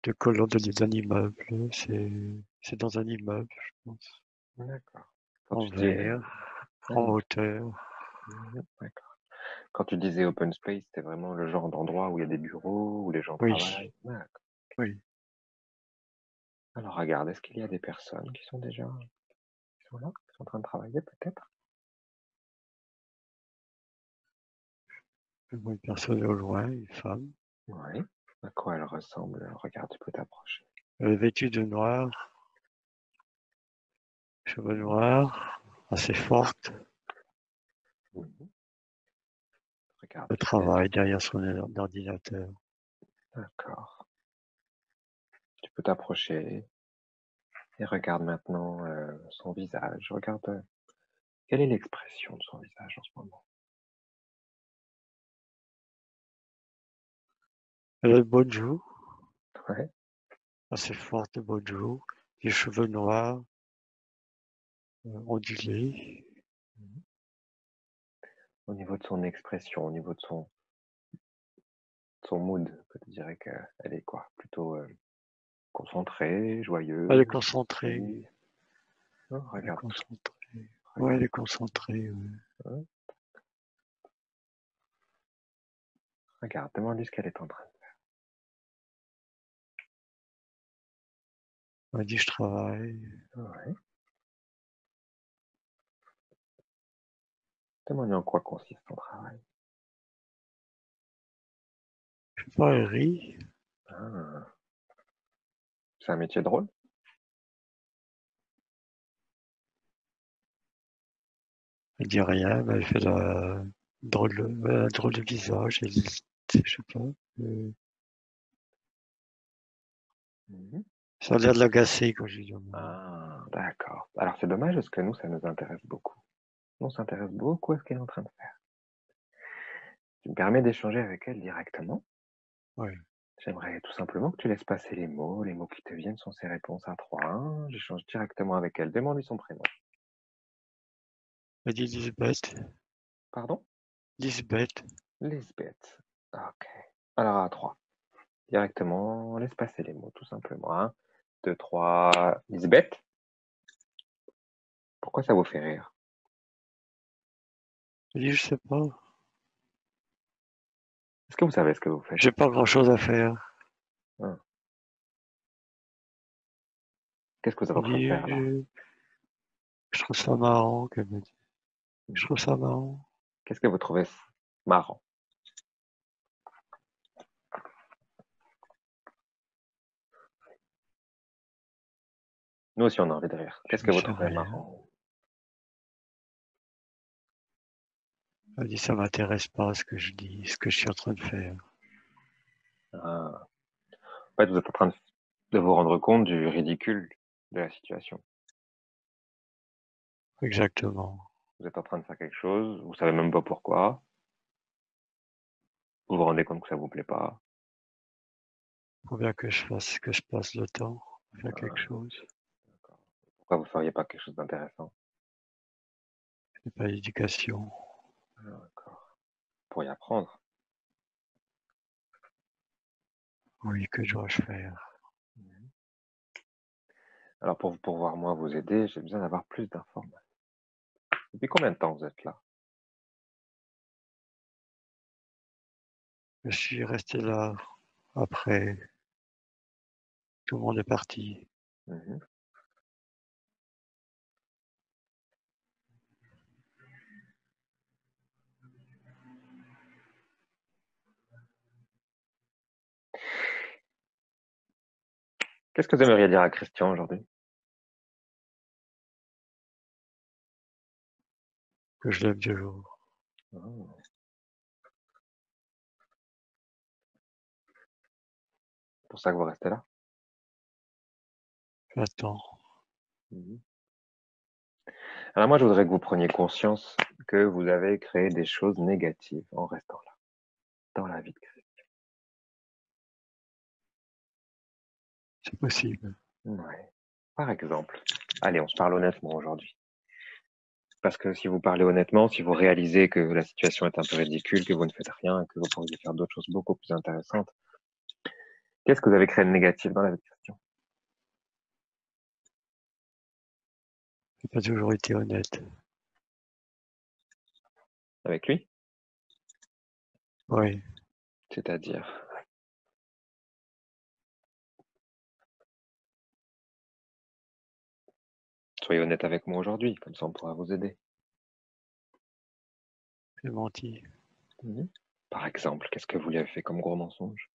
de colons d'un immeuble. C'est dans un immeuble, je pense. D'accord. Quand En tu dis, verre, ah, en hauteur. d'accord. Quand tu disais open space, c'était vraiment le genre d'endroit où il y a des bureaux, où les gens Oui, travaillent. D'accord. oui. Alors regarde, est-ce qu'il y a des personnes qui sont déjà, qui sont là, qui sont en train de travailler peut-être? Je vois une personne au loin, une femme. Oui. À quoi elle ressemble? Regarde, tu peux t'approcher. Elle est vêtue de noir, cheveux noirs, assez forte. Mhm. Regarde, Elle tu fais. travaille derrière son ordinateur. D'accord. Tu peux t'approcher et regarde maintenant son visage. Regarde quelle est l'expression de son visage en ce moment. Elle a de bonnes joues, Ouais. assez forte, de bonnes joues. Des cheveux noirs, ondulés. Mhm. Au niveau de son expression, au niveau de son mood, je te dirais qu'elle est quoi? Plutôt concentrée, Elle est joyeuse, concentrée. triste. Oh, Elle est regarde tout. concentrée. Ouais, elle Regarde est tout. concentrée. Ouais. Hein. Regarde, demande-lui ce qu'elle est en train de Elle dit je travaille. faire. Ouais. Demande-lui en quoi consiste ton travail. Je sais pas, elle rit. Ah. C'est un métier drôle? Elle dit rien, mais elle fait un drôle de visage. Elle dit, je sais pas. euh, Mhm. Ça a l'air de l'agacer quand je lui dis. Ah, d'accord. Alors c'est dommage parce que nous, ça nous intéresse beaucoup. Nous, on s'intéresse beaucoup à ce qu'elle est en train de faire. Tu me permets d'échanger avec elle directement. Ouais. J'aimerais tout simplement que tu laisses passer les mots qui te viennent sont ses réponses à 3-1. J'échange directement avec elle. Demande-lui son prénom. Elle dit Lisbeth. Pardon? Lisbeth. Lisbeth. Ok. Alors à 3. Directement, laisse passer les mots, tout simplement. 1, 2, 3. Lisbeth, pourquoi ça vous fait rire? Elle dit je sais pas. Est-ce que vous savez ce que vous faites? J'ai pas grand chose à faire. Hein. Qu'est-ce que vous êtes en Elle train de dit faire là? je trouve ça marrant qu'elle me dit. Je trouve ça marrant. Qu'est-ce que vous trouvez marrant? Nous aussi, on a envie de rire. Qu'est-ce Je que vous sais trouvez rien. marrant? Elle dit ça m'intéresse pas ce que je dis, ce que je suis en train de faire. Ah. En fait, vous êtes en train de vous rendre compte du ridicule de la situation. Exactement. Vous êtes en train de faire quelque chose, vous savez même pas pourquoi, vous vous rendez compte que ça vous plaît pas. Faut bien que je passe le temps à faire quelque Ah, chose. d'accord. Pourquoi vous feriez pas quelque chose d'intéressant? C'est pas l'éducation. Ah, d'accord. Pour y apprendre. Oui, que dois-je faire? Mhm. Alors pour pouvoir moi vous aider, j'ai besoin d'avoir plus d'informations. Depuis combien de temps vous êtes là? Je suis resté là après. Tout le monde est parti. Mhm. Qu'est-ce que vous aimeriez dire à Christian aujourd'hui? Que je l'aime toujours. Ah. C'est pour ça que vous restez là? J'attends. Mhm. Alors moi, je voudrais que vous preniez conscience que vous avez créé des choses négatives en restant là, dans la vie de Christ. C'est possible. Ouais. Par exemple, allez, on se parle honnêtement aujourd'hui. Parce que si vous parlez honnêtement, si vous réalisez que la situation est un peu ridicule, que vous ne faites rien, que vous pourriez faire d'autres choses beaucoup plus intéressantes, Qu'est-ce que vous avez créé de négatif dans la vie de Christian? J'ai pas toujours été honnête. Avec lui? Oui, C'est-à-dire, soyez honnête avec moi aujourd'hui, comme ça on pourra vous aider. j'ai menti. Mhm. Par exemple, qu'est-ce que vous lui avez fait comme gros mensonge?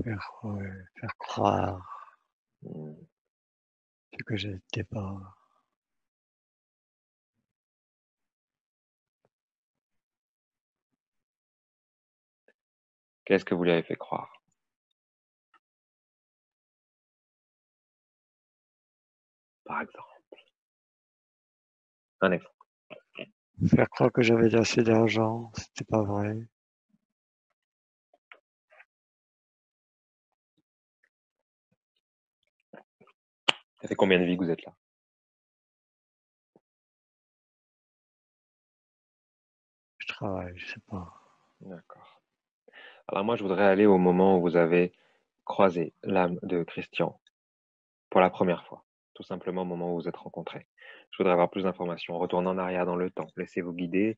Faire croire Hmm. ce que je n'étais pas. Qu'est-ce que vous lui avez fait croire? Par exemple, un exemple. Faire croire que j'avais assez d'argent, c'était pas vrai. Ça fait combien de vies que vous êtes là? Je travaille, je sais pas. D'accord. Alors moi, je voudrais aller au moment où vous avez croisé l'âme de Christian pour la première fois. Tout simplement au moment où vous vous êtes rencontrés. Je voudrais avoir plus d'informations. Retournez en arrière dans le temps. Laissez-vous guider.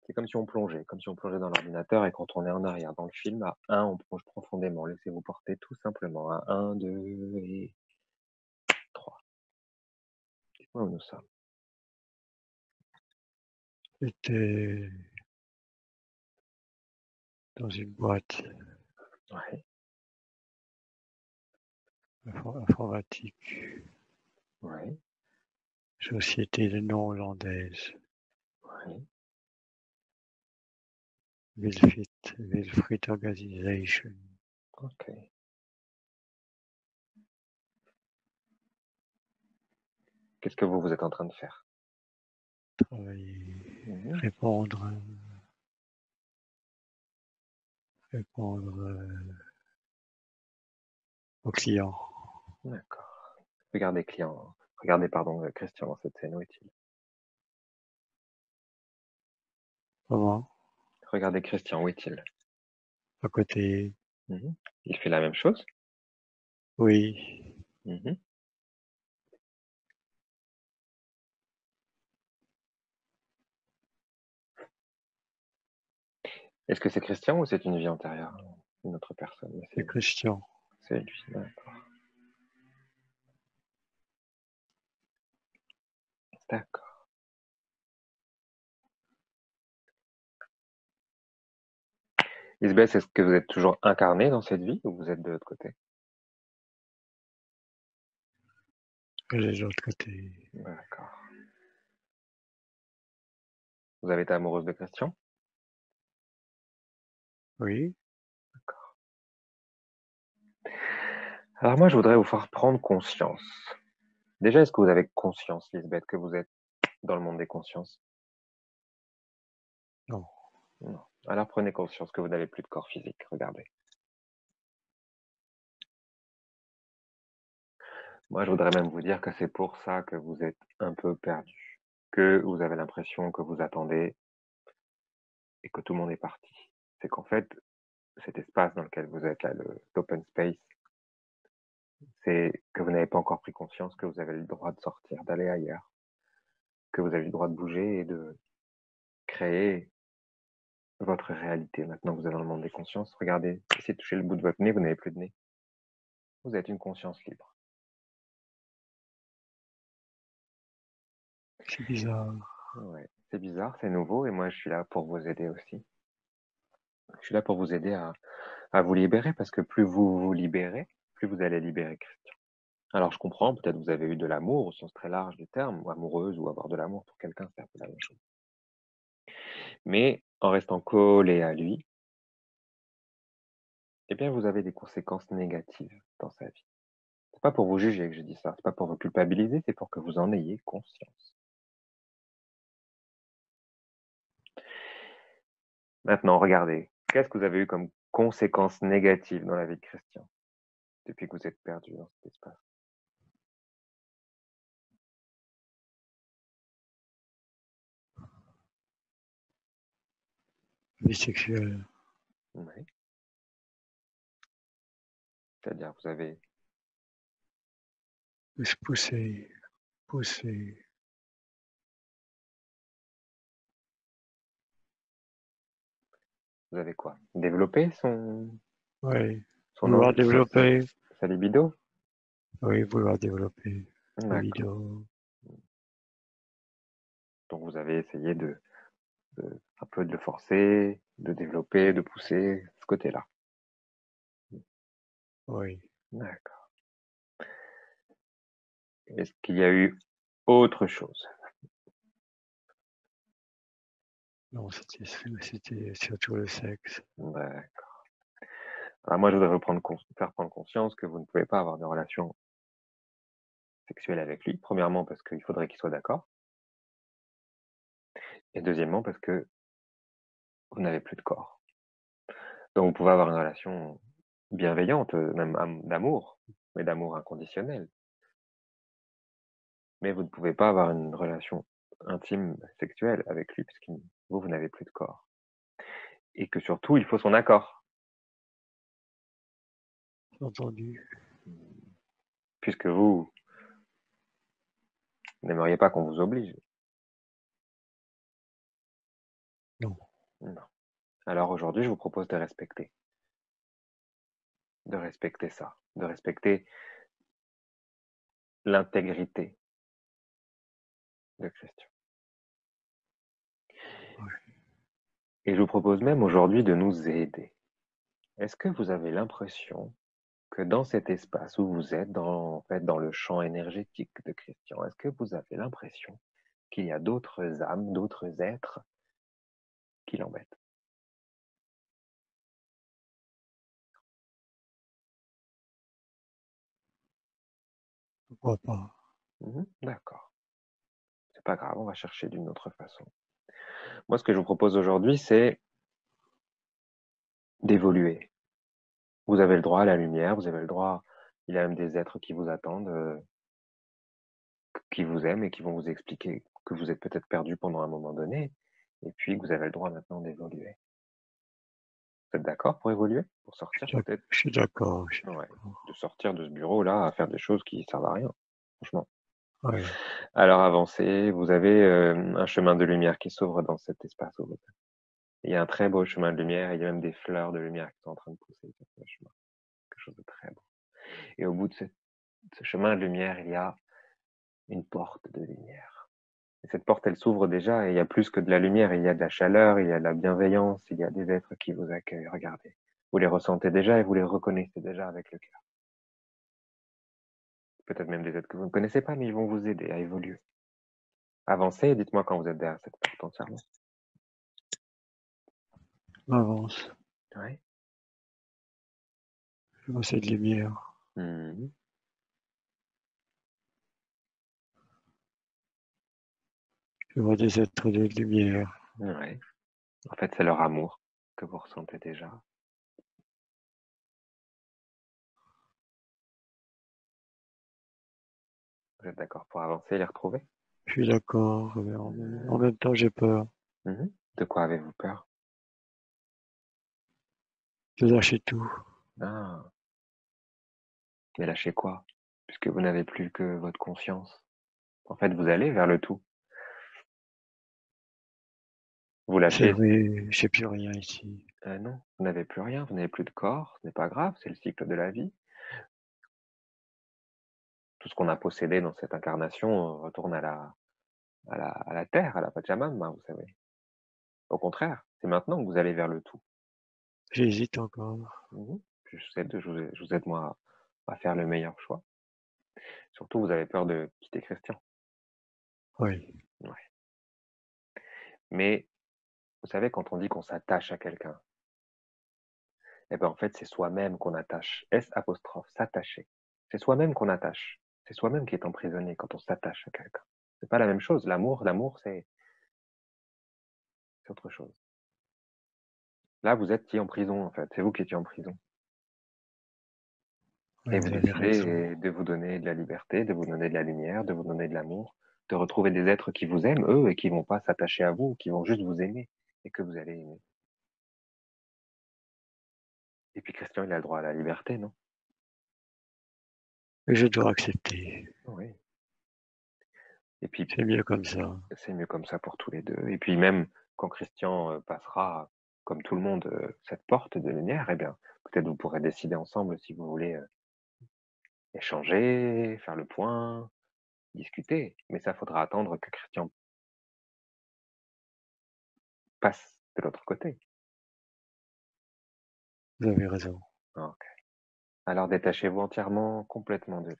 C'est comme si on plongeait, comme si on plongeait dans l'ordinateur et qu'on tournait en arrière. Dans le film, à 1, on plonge profondément. Laissez-vous porter tout simplement à 1, 2 et 3. Dites-moi où nous sommes. J'étais dans une boîte Ouais, informatique, ouais, société de nom hollandaise, ouais. Wilfried Organization. Ok. Qu'est-ce que vous êtes en train de faire? Travailler, Mhm. répondre, répondre aux clients. D'accord. Regardez client. Regardez, pardon, Christian dans cette scène, où est-il? Comment? Regardez Christian, où est-il? À côté, Mhm. Il fait la même chose? oui, Mhm. Est-ce que c'est Christian ou c'est une vie antérieure? Une autre personne? Mais c'est Christian. c'est lui, d'accord. D'accord. Isbeth, est-ce que vous êtes toujours incarné dans cette vie ou vous êtes de l'autre côté? Elle est de l'autre côté. D'accord. Vous avez été amoureuse de Christian? Oui, D'accord. Alors moi, je voudrais vous faire prendre conscience. Déjà, est-ce que vous avez conscience, Lisbeth, que vous êtes dans le monde des consciences? non, Non. Alors prenez conscience que vous n'avez plus de corps physique. Regardez. Moi, je voudrais même vous dire que c'est pour ça que vous êtes un peu perdu, que vous avez l'impression que vous attendez et que tout le monde est parti. C'est qu'en fait, cet espace dans lequel vous êtes là, l'open space, c'est que vous n'avez pas encore pris conscience que vous avez le droit de sortir, d'aller ailleurs, que vous avez le droit de bouger et de créer votre réalité. Maintenant que vous êtes dans le monde des consciences, regardez, essayez de toucher le bout de votre nez, vous n'avez plus de nez. Vous êtes une conscience libre. c'est bizarre. Ouais. C'est bizarre, c'est nouveau, et moi je suis là pour vous aider aussi. Je suis là pour vous aider à vous libérer, parce que plus vous vous libérez, plus vous allez libérer Christian. Alors je comprends, peut-être vous avez eu de l'amour au sens très large du terme, ou amoureuse, ou avoir de l'amour pour quelqu'un, c'est un peu la même chose. Mais en restant collé à lui, eh bien vous avez des conséquences négatives dans sa vie. C'est pas pour vous juger que je dis ça, c'est pas pour vous culpabiliser, c'est pour que vous en ayez conscience. Maintenant, regardez, qu'est-ce que vous avez eu comme conséquences négatives dans la vie de Christian depuis que vous êtes perdu dans cet espace? vie sexuelle. Oui. C'est-à-dire, vous avez, Se pousser, pousser. vous avez quoi? Développé Oui, son vouloir envie, développer. sa libido? Oui, vouloir développer. La D'accord. libido. Donc, vous avez essayé un peu de le forcer, de développer, de pousser ce côté-là. Oui. D'accord. Est-ce qu'il y a eu autre chose? Non, c'était surtout le sexe. D'accord. Alors moi, je voudrais faire prendre conscience que vous ne pouvez pas avoir de relation sexuelle avec lui. Premièrement, parce qu'il faudrait qu'il soit d'accord. Et deuxièmement, parce que vous n'avez plus de corps. Donc, vous pouvez avoir une relation bienveillante, même d'amour, mais d'amour inconditionnel. Mais vous ne pouvez pas avoir une relation intime, sexuelle avec lui, puisque vous n'avez plus de corps. Et que surtout, il faut son accord. Entendu. Puisque vous n'aimeriez pas qu'on vous oblige. Non. Non. Alors aujourd'hui, je vous propose de respecter. De respecter ça. De respecter l'intégrité de Christian. Oui. Et je vous propose même aujourd'hui de nous aider. Est-ce que vous avez l'impression que dans cet espace où vous êtes, en fait, dans le champ énergétique de Christian, est-ce que vous avez l'impression qu'il y a d'autres âmes, d'autres êtres qui l'embêtent? Pourquoi pas? D'accord. C'est pas grave, on va chercher d'une autre façon. Moi, ce que je vous propose aujourd'hui, c'est d'évoluer. Vous avez le droit à la lumière, vous avez le droit, il y a même des êtres qui vous attendent, qui vous aiment et qui vont vous expliquer que vous êtes peut-être perdu pendant un moment donné, et puis que vous avez le droit maintenant d'évoluer. Vous êtes d'accord pour évoluer? Pour sortir peut-être? Je suis d'accord. Ouais. De sortir de ce bureau-là à faire des choses qui servent à rien, franchement. Oui. Alors avancez, vous avez un chemin de lumière qui s'ouvre dans cet espace où vous êtes. Il y a un très beau chemin de lumière, il y a même des fleurs de lumière qui sont en train de pousser sur ce chemin. Quelque chose de très beau. Et au bout de ce chemin de lumière, il y a une porte de lumière. Et cette porte, elle s'ouvre déjà et il y a plus que de la lumière, il y a de la chaleur, il y a de la bienveillance, il y a des êtres qui vous accueillent. Regardez. Vous les ressentez déjà et vous les reconnaissez déjà avec le cœur. Peut-être même des êtres que vous ne connaissez pas, mais ils vont vous aider à évoluer. Avancez et dites-moi quand vous êtes derrière cette porte entièrement. Avance. Ouais. Je vois cette lumière. Mmh. Je vois des êtres de lumière. Ouais. En fait, c'est leur amour que vous ressentez déjà. Vous êtes d'accord pour avancer et les retrouver? Je suis d'accord, mais en même temps, j'ai peur Mmh. De quoi avez-vous peur? de lâcher tout. Ah, mais lâchez quoi? Puisque vous n'avez plus que votre conscience. En fait, vous allez vers le tout. Vous C'est lâchez. vrai, j'ai plus rien ici. Non, vous n'avez plus rien, vous n'avez plus de corps, ce n'est pas grave, c'est le cycle de la vie. Tout ce qu'on a possédé dans cette incarnation retourne à la terre, à la Pachamama, vous savez. Au contraire, c'est maintenant que vous allez vers le tout. J'hésite encore. Mhm. Je vous aide moi à faire le meilleur choix. Surtout, vous avez peur de quitter Christian. Oui, Ouais. Mais vous savez, quand on dit qu'on s'attache à quelqu'un, eh ben en fait, c'est soi-même qu'on attache. S apostrophe, s'attacher. C'est soi-même qu'on attache. C'est soi-même qui est emprisonné quand on s'attache à quelqu'un. C'est pas la même chose. L'amour, c'est autre chose. Là, vous êtes en prison, en fait. C'est vous qui étiez en prison. oui, Et vous vous avez raison. décidez de vous donner de la liberté, de vous donner de la lumière, de vous donner de l'amour, de retrouver des êtres qui vous aiment, eux, et qui vont pas s'attacher à vous, qui vont juste vous aimer, et que vous allez aimer. Et puis Christian, il a le droit à la liberté, non? Et je dois accepter. Oui. Et puis, C'est mieux comme ça. c'est mieux comme ça pour tous les deux. Et puis même quand Christian passera, comme tout le monde, cette porte de lumière, eh bien, peut-être vous pourrez décider ensemble si vous voulez échanger, faire le point, discuter. Mais ça, faudra attendre que Christian passe de l'autre côté. Vous avez raison. Ok. Alors détachez-vous entièrement, complètement de lui.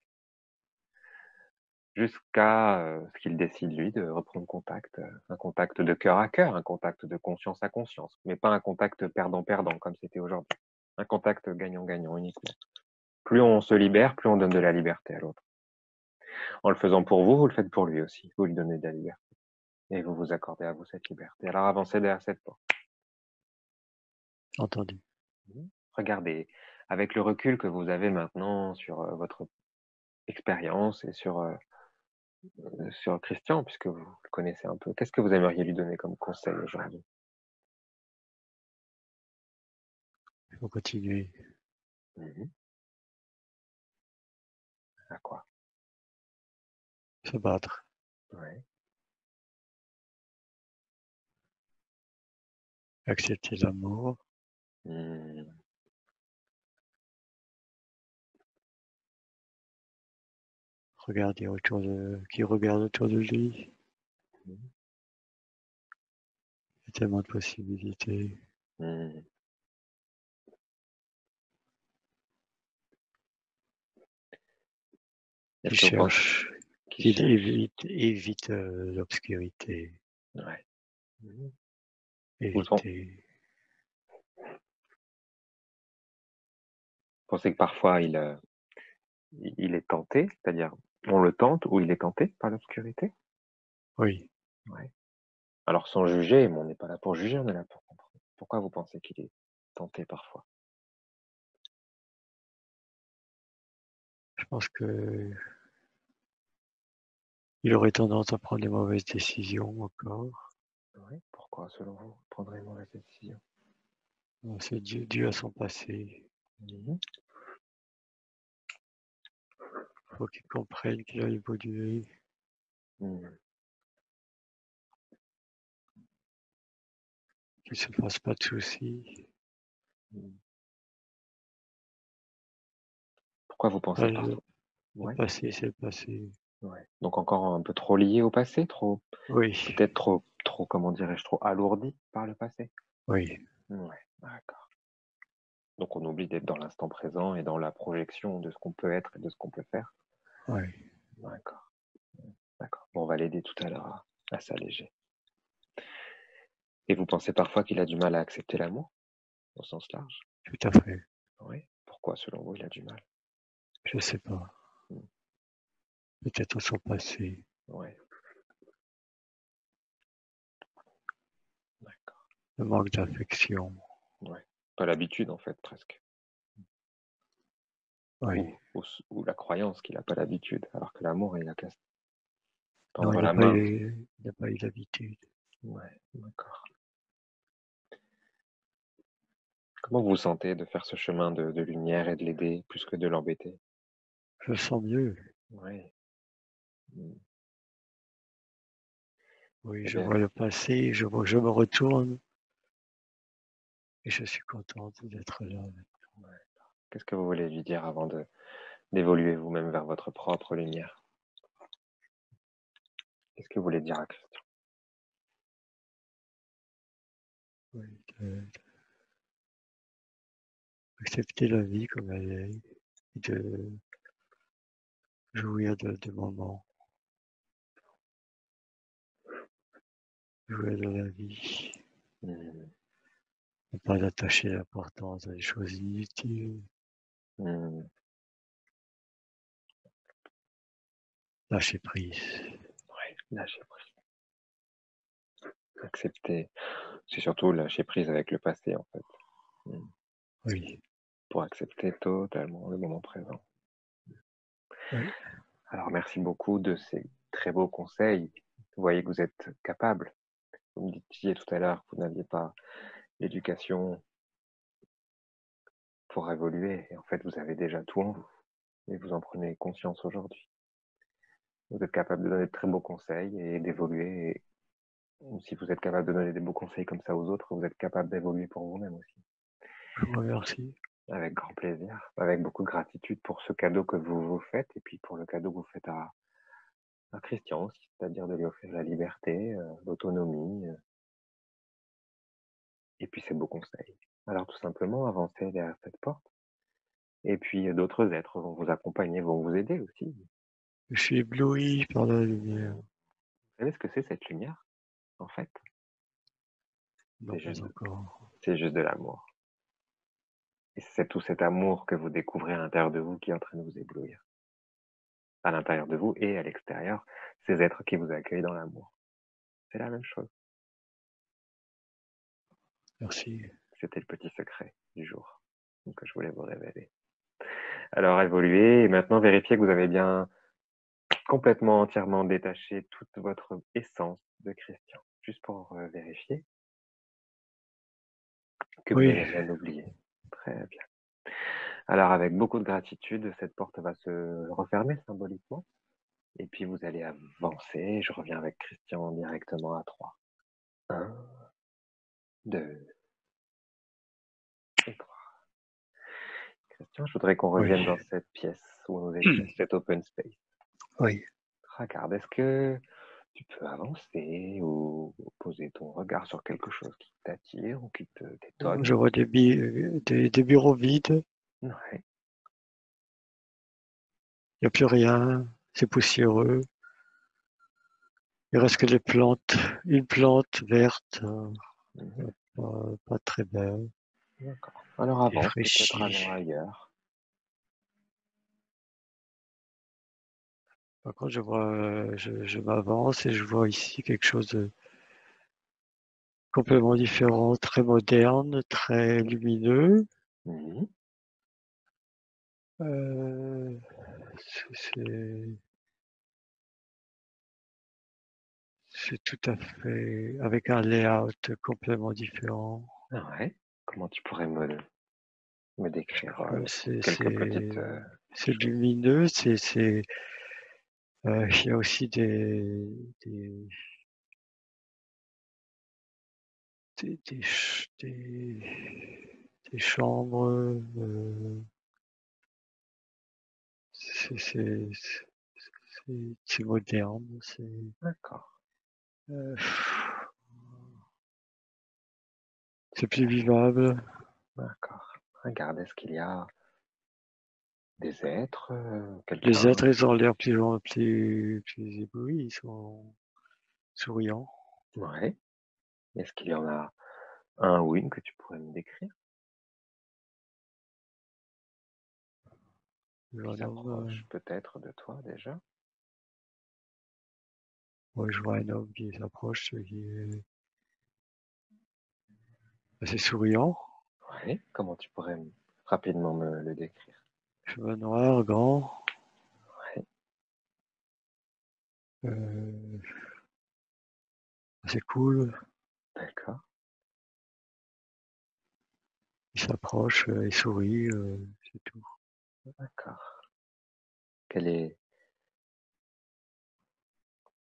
Jusqu'à ce qu'il décide, lui, de reprendre contact, un contact de cœur à cœur, un contact de conscience à conscience, mais pas un contact perdant-perdant comme c'était aujourd'hui. Un contact gagnant-gagnant uniquement. Plus on se libère, plus on donne de la liberté à l'autre. En le faisant pour vous, vous le faites pour lui aussi. Vous lui donnez de la liberté. Et vous vous accordez à vous cette liberté. Alors avancez derrière cette porte. Entendu. Regardez, avec le recul que vous avez maintenant sur votre expérience et sur Christian, puisque vous le connaissez un peu, qu'est-ce que vous aimeriez lui donner comme conseil aujourd'hui? Il faut continuer. À quoi? Se battre. Ouais. Accepter l'amour. Mmh. Regarder autour de... Qui regarde autour de lui. Mmh. Il y a tellement de possibilités. Mmh. Qui Est-ce que vous pensez cherche. qu'il Qui cherche? évite l'obscurité. Ouais. Mmh. Vous Éviter. pensez que parfois il est tenté, c'est-à-dire on le tente ou il est tenté par l'obscurité? Oui. Ouais. Alors sans juger, mais on n'est pas là pour juger, on est là pour comprendre. Pourquoi vous pensez qu'il est tenté parfois? Je pense que il aurait tendance à prendre des mauvaises décisions encore. Oui. Pourquoi, selon vous, prendrait une mauvaise décision? C'est dû à son passé. Mmh. Il faut qu'il comprenne qu'il a évolué, Mmh. qu'il se fasse pas de soucis. Mmh. Pourquoi vous pensez Enfin, parfois? le Ouais. passé, c'est le passé. Ouais. Donc encore un peu trop lié au passé, trop Oui, peut-être trop comment dirais-je, trop alourdi par le passé? oui, Ouais, d'accord. Donc on oublie d'être dans l'instant présent et dans la projection de ce qu'on peut être et de ce qu'on peut faire. oui. D'accord, d'accord. Bon, on va l'aider tout à l'heure à s'alléger. Et vous pensez parfois qu'il a du mal à accepter l'amour, au sens large? Tout à fait. Oui. Pourquoi, selon vous, il a du mal? Je sais pas. Mmh. Peut-être son passé. Ouais, d'accord. Le manque d'affection. Ouais. Pas l'habitude, en fait, presque. Oui. Ou la croyance qu'il n'a pas l'habitude, alors que l'amour, il a qu'à se Non, tendre la main. il n'a pas eu l'habitude. Ouais, d'accord. Comment vous vous sentez de faire ce chemin de lumière et de l'aider plus que de l'embêter? Je sens mieux. Oui. Mmh. Oui, Eh je bien, vois le passé, je me retourne et je suis contente d'être là. ouais. Qu'est-ce que vous voulez lui dire avant d'évoluer vous-même vers votre propre lumière? Qu'est-ce que vous voulez dire à Christian? Oui, accepter la vie comme elle est et de jouir de moments, jouir de la vie, Mmh. ne pas attacher l'importance à des choses inutiles, Mmh. lâcher prise. Ouais, lâcher prise. Accepter. C'est surtout lâcher prise avec le passé, en fait. Mmh. Oui, Pour accepter totalement le moment présent. oui, Alors, merci beaucoup de ces très beaux conseils. Vous voyez que vous êtes capable. Vous me disiez tout à l'heure que vous n'aviez pas l'éducation pour évoluer. Et en fait, vous avez déjà tout en vous. Et vous en prenez conscience aujourd'hui. Vous êtes capable de donner de très beaux conseils et d'évoluer. Et si vous êtes capable de donner des beaux conseils comme ça aux autres, vous êtes capable d'évoluer pour vous-même aussi. Je vous remercie. Avec grand plaisir, avec beaucoup de gratitude pour ce cadeau que vous vous faites et puis pour le cadeau que vous faites à Christian aussi, c'est-à-dire de lui offrir la liberté, l'autonomie et puis ces beaux conseils. Alors tout simplement, avancez derrière cette porte et puis d'autres êtres vont vous accompagner, vont vous aider aussi. Je suis ébloui par la lumière. Vous savez ce que c'est cette lumière, en fait? Non, pas encore. C'est juste de l'amour. Et c'est tout cet amour que vous découvrez à l'intérieur de vous qui est en train de vous éblouir. À l'intérieur de vous et à l'extérieur, ces êtres qui vous accueillent dans l'amour. C'est la même chose. Merci. C'était le petit secret du jour que je voulais vous révéler. Alors évoluez et maintenant vérifiez que vous avez bien complètement, entièrement détaché toute votre essence de Christian. Juste pour vérifier que vous Oui, n'avez rien oublié. Très bien. Alors avec beaucoup de gratitude, cette porte va se refermer symboliquement. Et puis vous allez avancer. Je reviens avec Christian directement à 3. 1, 2 et 3. Christian, je voudrais qu'on oui, revienne dans cette pièce où nous étions, cet open space. oui. Regarde, est-ce que tu peux avancer ou poser ton regard sur quelque chose qui t'attire ou qui t'étonne? Je vois des bureaux vides. Ouais, Il n'y a plus rien. C'est poussiéreux. Il reste que des plantes. Une plante verte, pas très belle, d'accord. Alors avance, peut-être défraîchie. allons ailleurs. Par contre, je m'avance et je vois ici quelque chose de complètement différent, très moderne, très lumineux. Mhm. Euh, c'est c'est tout à fait avec un layout complètement différent. Ouais. Comment tu pourrais me décrire C'est quelques petites c'est choses? lumineux, il y a aussi des des chambres, c'est c'est c'est moderne, D'accord, heu, c'est plus vivable. d'accord. Regarde, est-ce qu'il y a des êtres, Les quelqu'un? êtres, ils ont l'air plus éblouis, ils sont souriants. Ouais. Est-ce qu'il y en a un ou une que tu pourrais me décrire? Je Qui vois un homme, s'approche peut-être de toi déjà? ouais, je vois un homme qui s'approche, qui est assez souriant, Ouais. Comment tu pourrais rapidement me le décrire? cheveux noirs, grand, Ouais. heu, assez cool. D'accord, Il s'approche, il sourit, c'est tout. d'accord. Quel est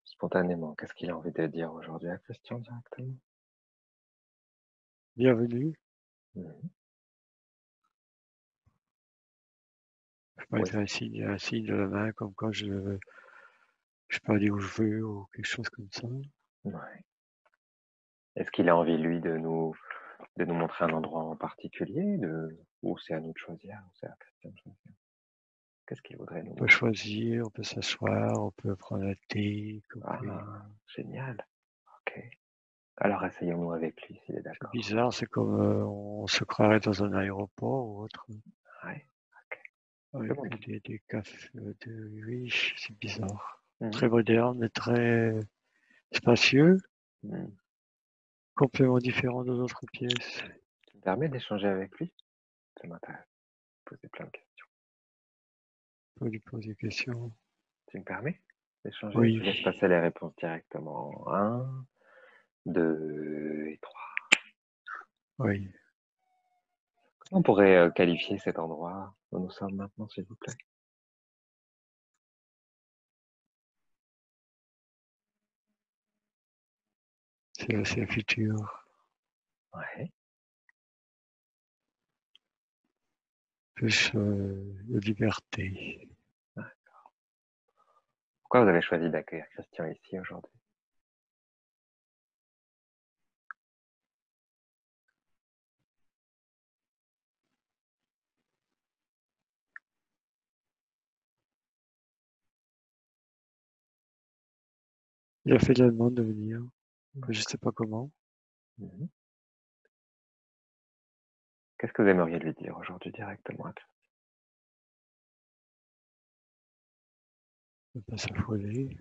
spontanément, qu'est-ce qu'il a envie de dire aujourd'hui à Christian directement? Bienvenue, Mhm. je peux Où mettre est-ce un signe de la main comme quand je peux aller où je veux ou quelque chose comme ça. ouais. Est-ce qu'il a envie, lui, de nous montrer un endroit en particulier, ou c'est à nous de choisir, ou c'est à Christian de choisir? Qu'est-ce qu'il voudrait On nous peut montrer? choisir, on peut s'asseoir, on peut prendre un thé, café. Ah, génial. Ok. Alors essayons-nous avec lui, s'il est C'est d'accord. bizarre, c'est comme on se croirait dans un aéroport ou autre, Ouais, ok. avec Demande. des cafés, oui, c'est bizarre. Mhm. Très moderne et très spacieux, Mhm. complètement différent de notre pièce. Tu me permets d'échanger avec lui? Ça m'intéresse. Poser plein de questions. On peut lui poser des questions. Tu me permets d'échanger? Oui, Je laisse passer les réponses directement. 1, 2 et 3. oui. On pourrait qualifier cet endroit où nous sommes maintenant, s'il vous plaît. C'est le futur, Ouais. plus de liberté. Pourquoi vous avez choisi d'accueillir Christian ici aujourd'hui? Il a fait la demande de venir, mais je sais pas comment. Mhm. Qu'est-ce que vous aimeriez lui dire aujourd'hui directement à Christian? Ne pas s'affoler,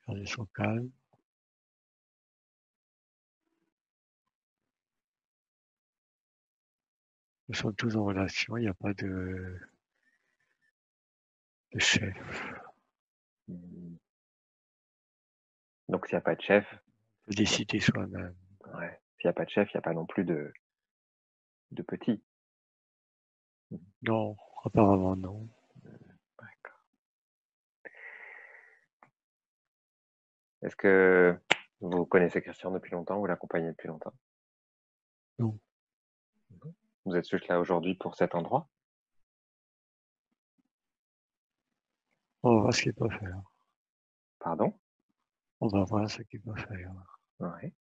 garder son calme. Nous sommes tous en relation, il n'y a pas de chef. Mhm. Donc s'il n'y a pas de chef, On peut décider soi-même. ouais. S'il n'y a pas de chef, il n'y a pas non plus de petit. Non, apparemment non. D'accord. Est-ce que vous connaissez Christian depuis longtemps? Vous l'accompagnez depuis longtemps? Non. Vous êtes juste là aujourd'hui pour cet endroit? On va voir ce qu'il peut faire. Pardon? On va voir ce qu'il peut faire. Oui.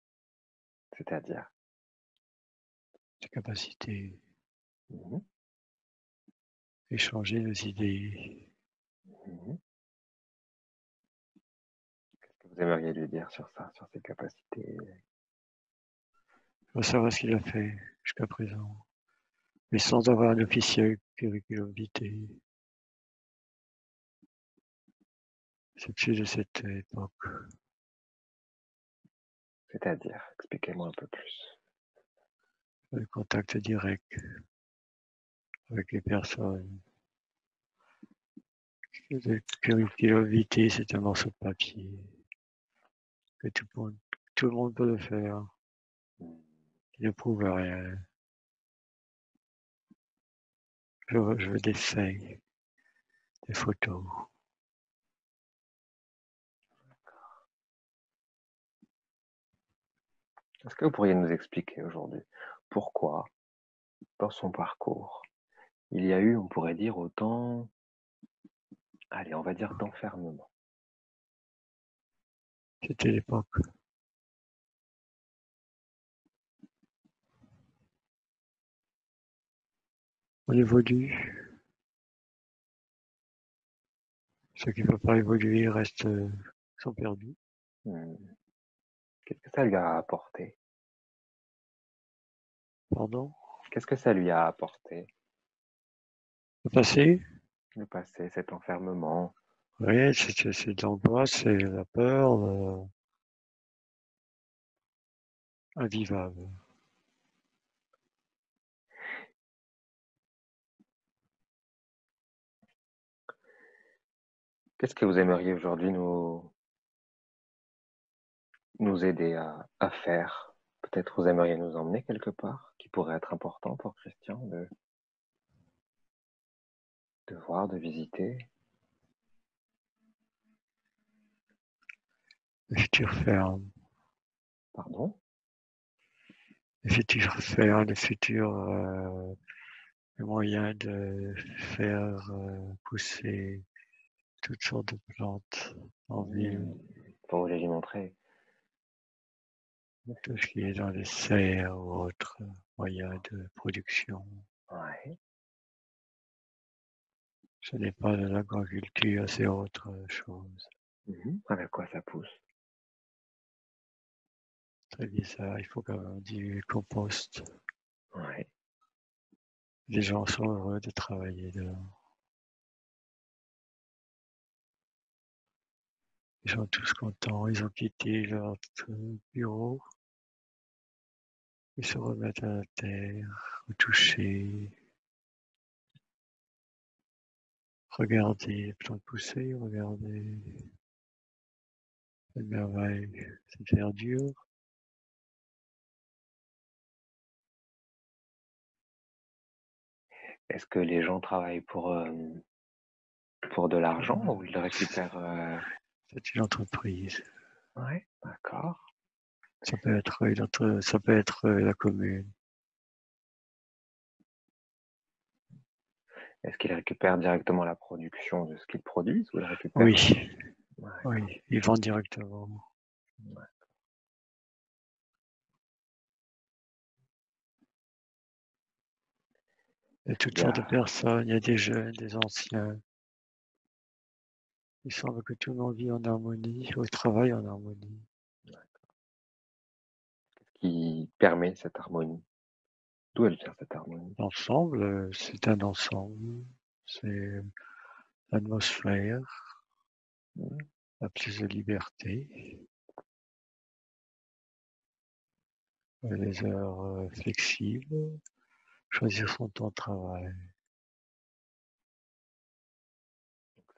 C'est-à-dire? Ses capacités, Mhm. échanger nos idées. Mhm. Qu'est-ce que vous aimeriez lui dire sur ça, sur ses capacités? On va savoir ce qu'il a fait jusqu'à présent, mais sans avoir un officiel curriculum vitae. C'est plus de cette époque. C'est-à-dire? Expliquez-moi un peu plus. Le contact direct avec les personnes. Le curriculum vitae, c'est un morceau de papier que tout le monde peut le faire. Mhm. Il ne prouve rien. Je veux des faits, des photos. Est-ce que vous pourriez nous expliquer aujourd'hui pourquoi, dans son parcours, il y a eu, on pourrait dire, autant, allez, on va dire d'enfermement? C'était l'époque. On évolue. Ceux qui ne peuvent pas évoluer restent, sont perdus. Hmm. Qu'est-ce que ça lui a apporté? Pardon. Qu'est-ce que ça lui a apporté, Le passé, le passé, cet enfermement? oui, c'est de l'angoisse, c'est la peur, invivable. Qu'est-ce que vous aimeriez aujourd'hui nous aider à faire? Peut-être vous aimeriez nous emmener quelque part qui pourrait être important pour Christian de voir, de visiter? Le futur ferme. Pardon? Le futur ferme, le futur le moyen de faire pousser toutes sortes de plantes en ville, Faut vous les montrer. tout ce qui est dans les serres ou autres moyens de production. Ouais. Ce n'est pas de l'agroculture, c'est autre chose. Avec quoi ça pousse? Très bizarre, il faut quand même du compost. Ouais. Les gens sont heureux de travailler dehors. Ils sont tous contents, ils ont quitté leur bureau, ils se remettent à la terre, au toucher, regarder les plantes pousser, regarder cette merveille, cette verdure. Est-ce que les gens travaillent pour de l'argent ou ils récupèrent C'est une entreprise. Ouais, d'accord. Ça peut être la commune. Est-ce qu'ils récupèrent directement la production de ce qu'ils produisent ou ils récupèrent Oui, Ouais, oui, ils vendent directement. ouais. Il y a Est-ce toutes qu'il y sortes de a personnes, il y a des jeunes, des anciens. Il semble que tout le monde vit en harmonie, au travail en harmonie. qui permet cette harmonie? D'où elle vient cette harmonie? L'ensemble, c'est un ensemble. C'est l'atmosphère, la plus de liberté, les heures flexibles, choisir son temps de travail.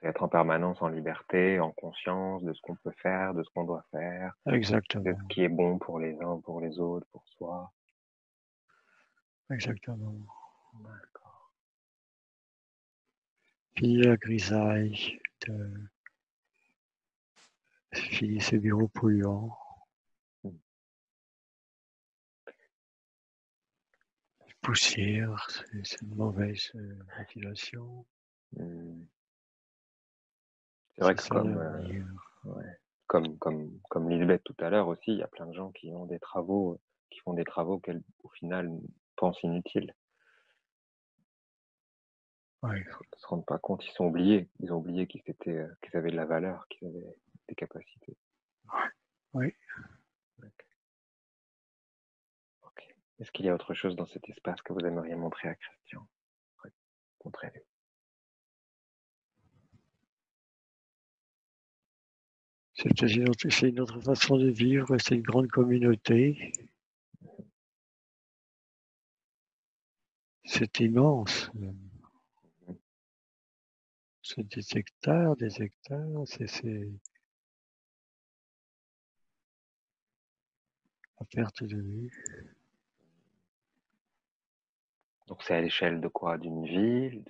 C'est être en permanence en liberté, en conscience de ce qu'on peut faire, de ce qu'on doit faire, de ce Exactement, qui est bon pour les uns, pour les autres, pour soi. exactement. D'accord. Puis la grisaille, fini ces bureaux polluants, poussière, c'est une mauvaise ventilation. Hmm. C'est vrai C'est que ça l'avenir. ouais, comme Lisbeth tout à l'heure aussi, il y a plein de gens qui ont des travaux, qui font des travaux qu'elles, au final, pensent inutiles. Oui, Ils se rendent pas compte, ils sont oubliés. Ils ont oublié qu'ils avaient de la valeur, qu'ils avaient des capacités. oui. Ok. Est-ce qu'il y a autre chose dans cet espace que vous aimeriez montrer à Christian? Montrez-lui. C'est une autre façon de vivre, c'est une grande communauté. C'est immense. C'est des hectares, c'est à perte de vue. Donc c'est à l'échelle de quoi? D'une ville,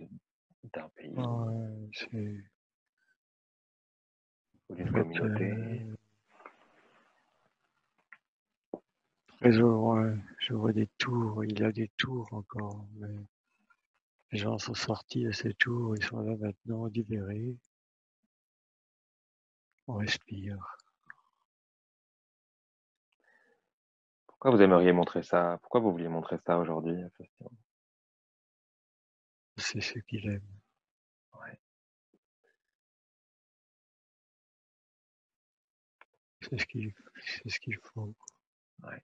d'un pays C'est, ou en d'une fait, communauté? très au loin, je vois des tours, il y a des tours encore, mais les gens sont sortis de ces tours, ils sont là maintenant libérés. On respire. Pourquoi vous aimeriez montrer ça? Pourquoi vous vouliez montrer ça aujourd'hui, Christian? C'est ce qu'il aime. Ouais. C'est ce qu'il faut. Ouais.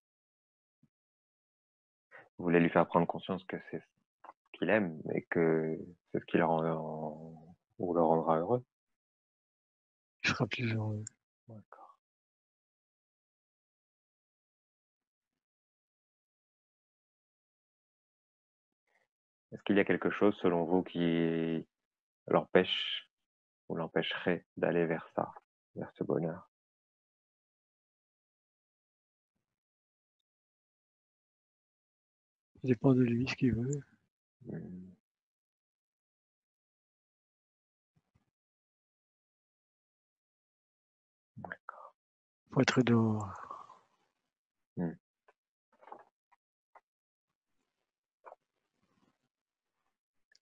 Vous voulez lui faire prendre conscience que c'est ce qu'il aime et que c'est ce qui le rend, ou le rendra heureux. Il sera plus heureux. D'accord. Est-ce qu'il y a quelque chose, selon vous, qui l'empêche ou l'empêcherait d'aller vers ça, vers ce bonheur? Ça dépend de lui, ce qu'il veut. Hmm. D'accord. Faut être dehors. Hmm.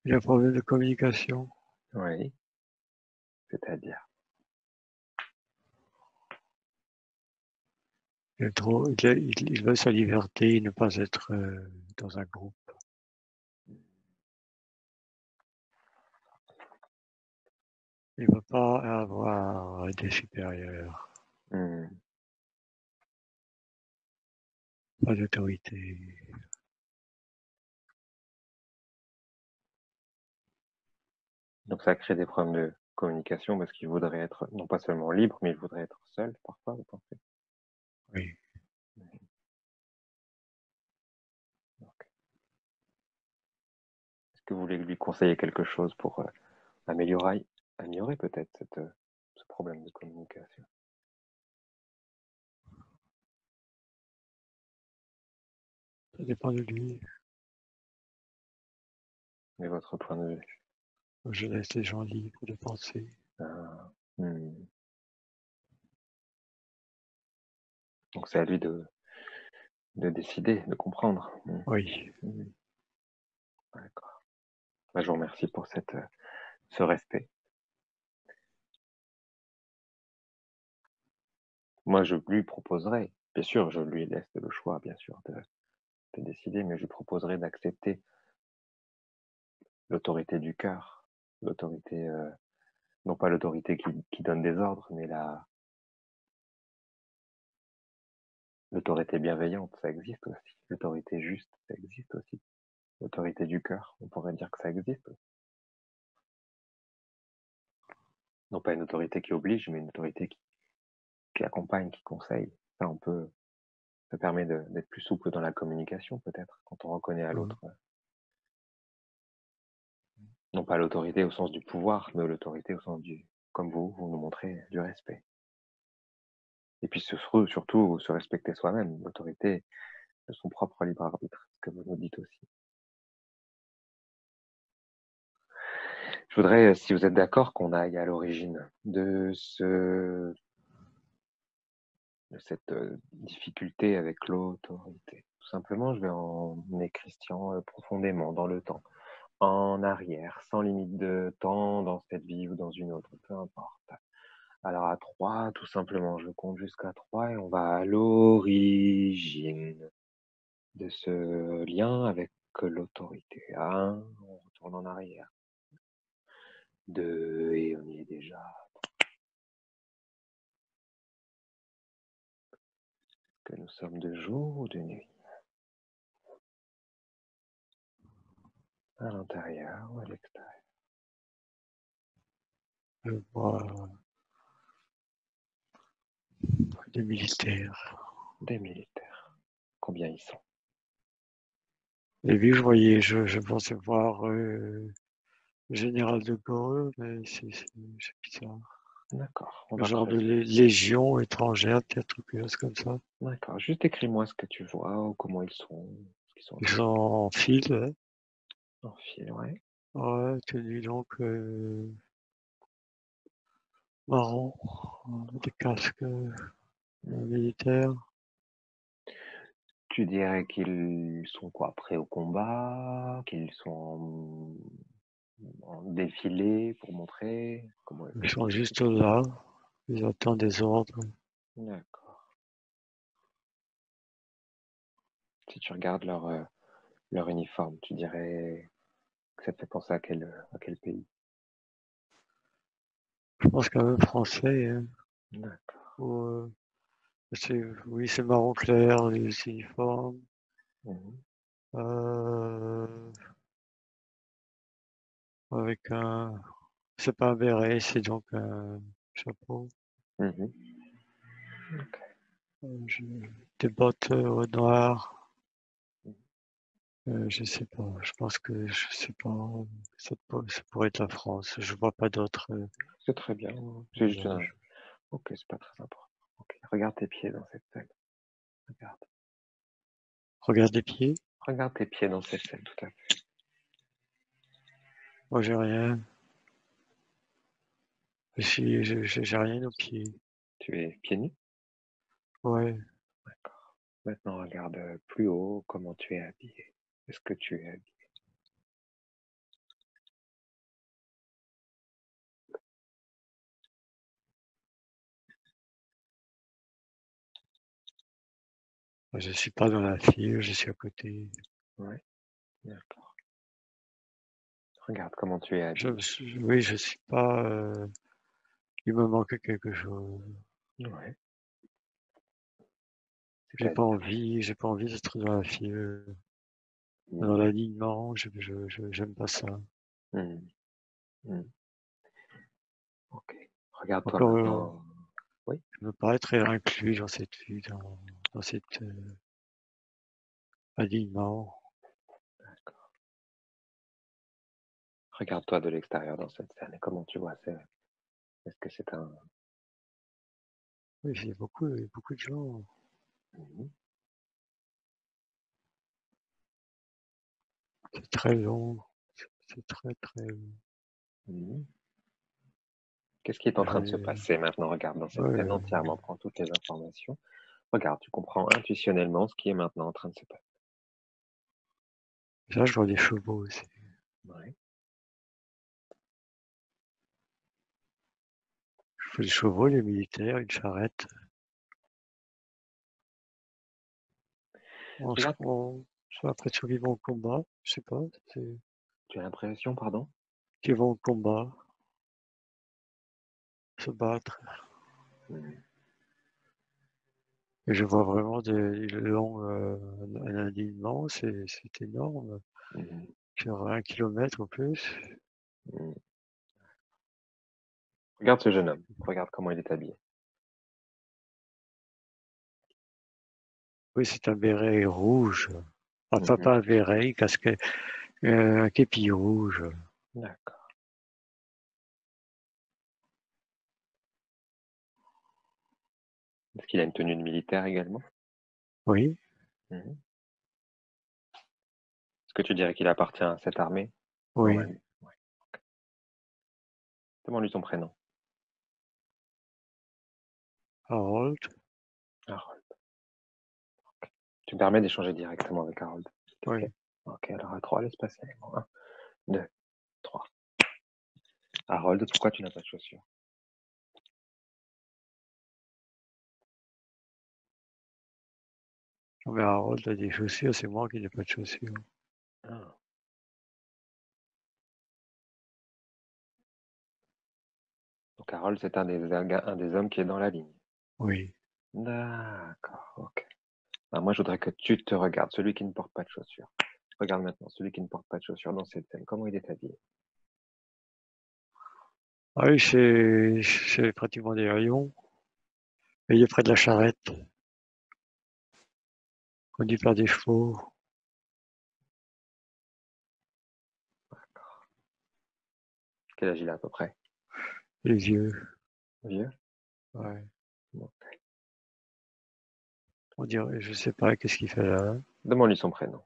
Il y a un problème de communication. Oui, c'est-à-dire. Il veut sa liberté et ne pas être dans un groupe. Il ne veut pas avoir des supérieurs, Hmm. pas d'autorité. Donc ça crée des problèmes de communication parce qu'il voudrait être non pas seulement libre, mais il voudrait être seul parfois, vous pensez? Oui. Donc, est-ce que vous voulez lui conseiller quelque chose pour améliorer peut-être ce problème de communication? Ça dépend de lui. Et votre point de vue? Je laisse les gens libres de penser. Ah, Donc c'est à lui de décider, de comprendre. Oui. D'accord. Je vous remercie pour ce respect. Moi, je lui proposerais, bien sûr, je lui laisse le choix, bien sûr, de décider, mais je lui proposerais d'accepter l'autorité du cœur, l'autorité, non pas l'autorité qui donne des ordres, mais l'autorité bienveillante, ça existe aussi. L'autorité juste, ça existe aussi. L'autorité du cœur, on pourrait dire que ça existe aussi. Non pas une autorité qui oblige, mais une autorité qui accompagne, qui conseille. Ça permet d'être plus souple dans la communication, peut-être, quand on reconnaît à l'autre. Non pas l'autorité au sens du pouvoir, mais l'autorité au sens comme vous nous montrez, du respect. Et puis surtout, se respecter soi-même, l'autorité de son propre libre arbitre, ce que vous nous dites aussi. Je voudrais, si vous êtes d'accord, qu'on aille à l'origine de cette difficulté avec l'autorité. Tout simplement, je vais emmener Christian profondément dans le temps, en arrière, sans limite de temps, dans cette vie ou dans une autre, peu importe. Alors à 3, tout simplement, je compte jusqu'à 3 et on va à l'origine de ce lien avec l'autorité. 1, on retourne en arrière. 2, et on y est déjà. Que nous sommes de jour ou de nuit? À l'intérieur ou à l'extérieur? Je vois des militaires. Des militaires. Combien ils sont? Au début, je pensais voir le général de Gaulle, mais c'est bizarre. D'accord, on Le va genre de creuser. légion étrangère, peut-être quelque chose comme ça. D'accord, juste écris-moi ce que tu vois ou comment ils sont, ce qu'ils sont Ils sont en file, hein. en fil, ouais. Ouais, tenus donc marron, des casques militaires. Tu dirais qu'ils sont quoi, prêts au combat, qu'ils sont en défilé pour montrer comment Ils qu'est-ce sont qu'ils juste là, ils attendent des ordres. D'accord. Si tu regardes leur uniforme, tu dirais que ça te fait penser à quel pays? Je pense quand même français, hein. D'accord. Ou, oui, c'est marron clair, les uniformes. Mhm. Euh, avec c'est pas un béret, c'est donc un chapeau. Mhm. Je- des bottes noires. Je sais pas, je sais pas, ça pourrait être la France. Je vois pas d'autres C'est très bien. C'est juste un. visages. Ok, c'est pas très important. Ok, regarde tes pieds dans cette scène. Regarde. Regarde les pieds. Regarde tes pieds dans cette scène, tout à fait. Moi, j'ai rien. J'ai rien aux pieds. Tu es pieds nus? Ouais, D'accord. Maintenant, regarde plus haut comment tu es habillé. Est-ce que tu es habillé? je suis pas dans la file, je suis à côté. Oui, d'accord. Regarde comment tu es habillé. Oui, je suis pas. Il me manque quelque chose. Ouais. C'est-à-dire. J'ai pas envie d'être dans la file, dans Mhm. l'alignement. J'aime pas ça. Mhm. Mhm. Ok. Regarde-toi Encore, maintenant. Oui. je me paraît très inclus dans cette vie, dans cet alignement. D'accord. Regarde-toi de l'extérieur dans cette scène et comment tu vois ça. Est-ce que c'est un. Oui, il y a beaucoup de gens. Mhm. C'est très long. c'est très, très... Mhm. Qu'est-ce qui est en train de se passer maintenant? Regarde dans cette scène entièrement, prends toutes les informations. Regarde, tu comprends intuitionnellement ce qui est maintenant en train de se passer. Là, je vois des chevaux aussi. Ouais. Je vois des chevaux, des militaires, une charrette. J'ai l'impression qu'ils vont au combat, je sais pas. Tu as l'impression, pardon? Qu'ils vont au combat, se battre. Et je vois vraiment des longs un alignement, c'est énorme. Sur 1 kilomètre ou plus. Regarde ce jeune homme, regarde comment il est habillé. Oui, c'est un béret rouge. Enfin, pas un béret, un képi rouge. D'accord. Est-ce qu'il a une tenue de militaire également? Oui. Est-ce que tu dirais qu'il appartient à cette armée? Oui. Ouais. Demande-lui ton prénom. Harold. Harold. Tu me permets d'échanger directement avec Harold? Oui. Ok, alors à 3, laisse passer. 1, 2, 3. Harold, pourquoi tu n'as pas de chaussures? Non, mais Harold a des chaussures, c'est moi qui n'ai pas de chaussures. Ah. Donc Harold, c'est un des hommes qui est dans la ligne. Oui. D'accord, ok. Alors moi, je voudrais que tu te regardes, celui qui ne porte pas de chaussures. Regarde maintenant, celui qui ne porte pas de chaussures dans cette scène, comment il est habillé? Ah oui, c'est pratiquement des rayons. Et il est près de la charrette. Conduit par des chevaux. D'accord. Quel âge il a à peu près? Les vieux. Vieux? Ouais. Ok. On dirait, je sais pas, qu'est-ce qu'il fait là? Demande-lui son prénom.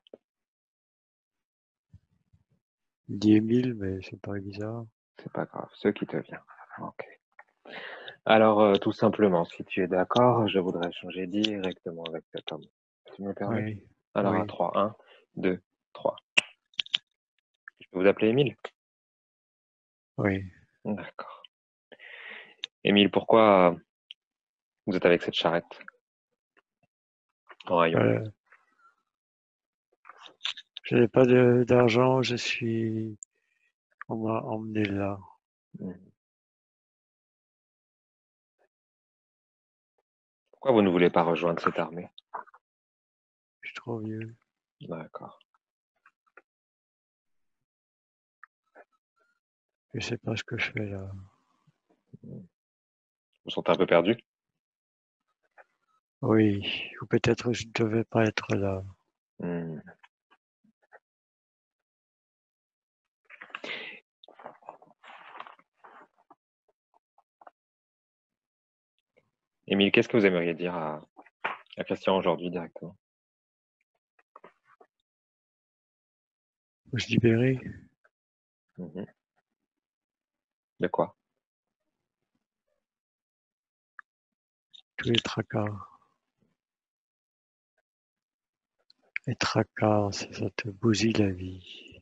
Il dit Émile, mais c'est pas bizarre. C'est pas grave, ce qui te vient. Ok. Alors, tout simplement, si tu es d'accord, je voudrais échanger directement avec cet homme. Tu me permets? Oui. Alors à Oui. 3, 1, 2, 3. Je peux vous appeler Émile? Oui. D'accord. Émile, pourquoi vous êtes avec cette charrette en rayon? Je n'ai pas d'argent, on m'a emmené là. Pourquoi vous ne voulez pas rejoindre cette armée? Je suis trop vieux. D'accord. Je sais pas ce que je fais là. Vous vous sentez un peu perdu? Oui, ou peut-être je ne devais pas être là. Émile, qu'est-ce que vous aimeriez dire à Christian aujourd'hui directement? Faut se libérer. De quoi? Tous les tracas. Les tracas, ça te bousille la vie.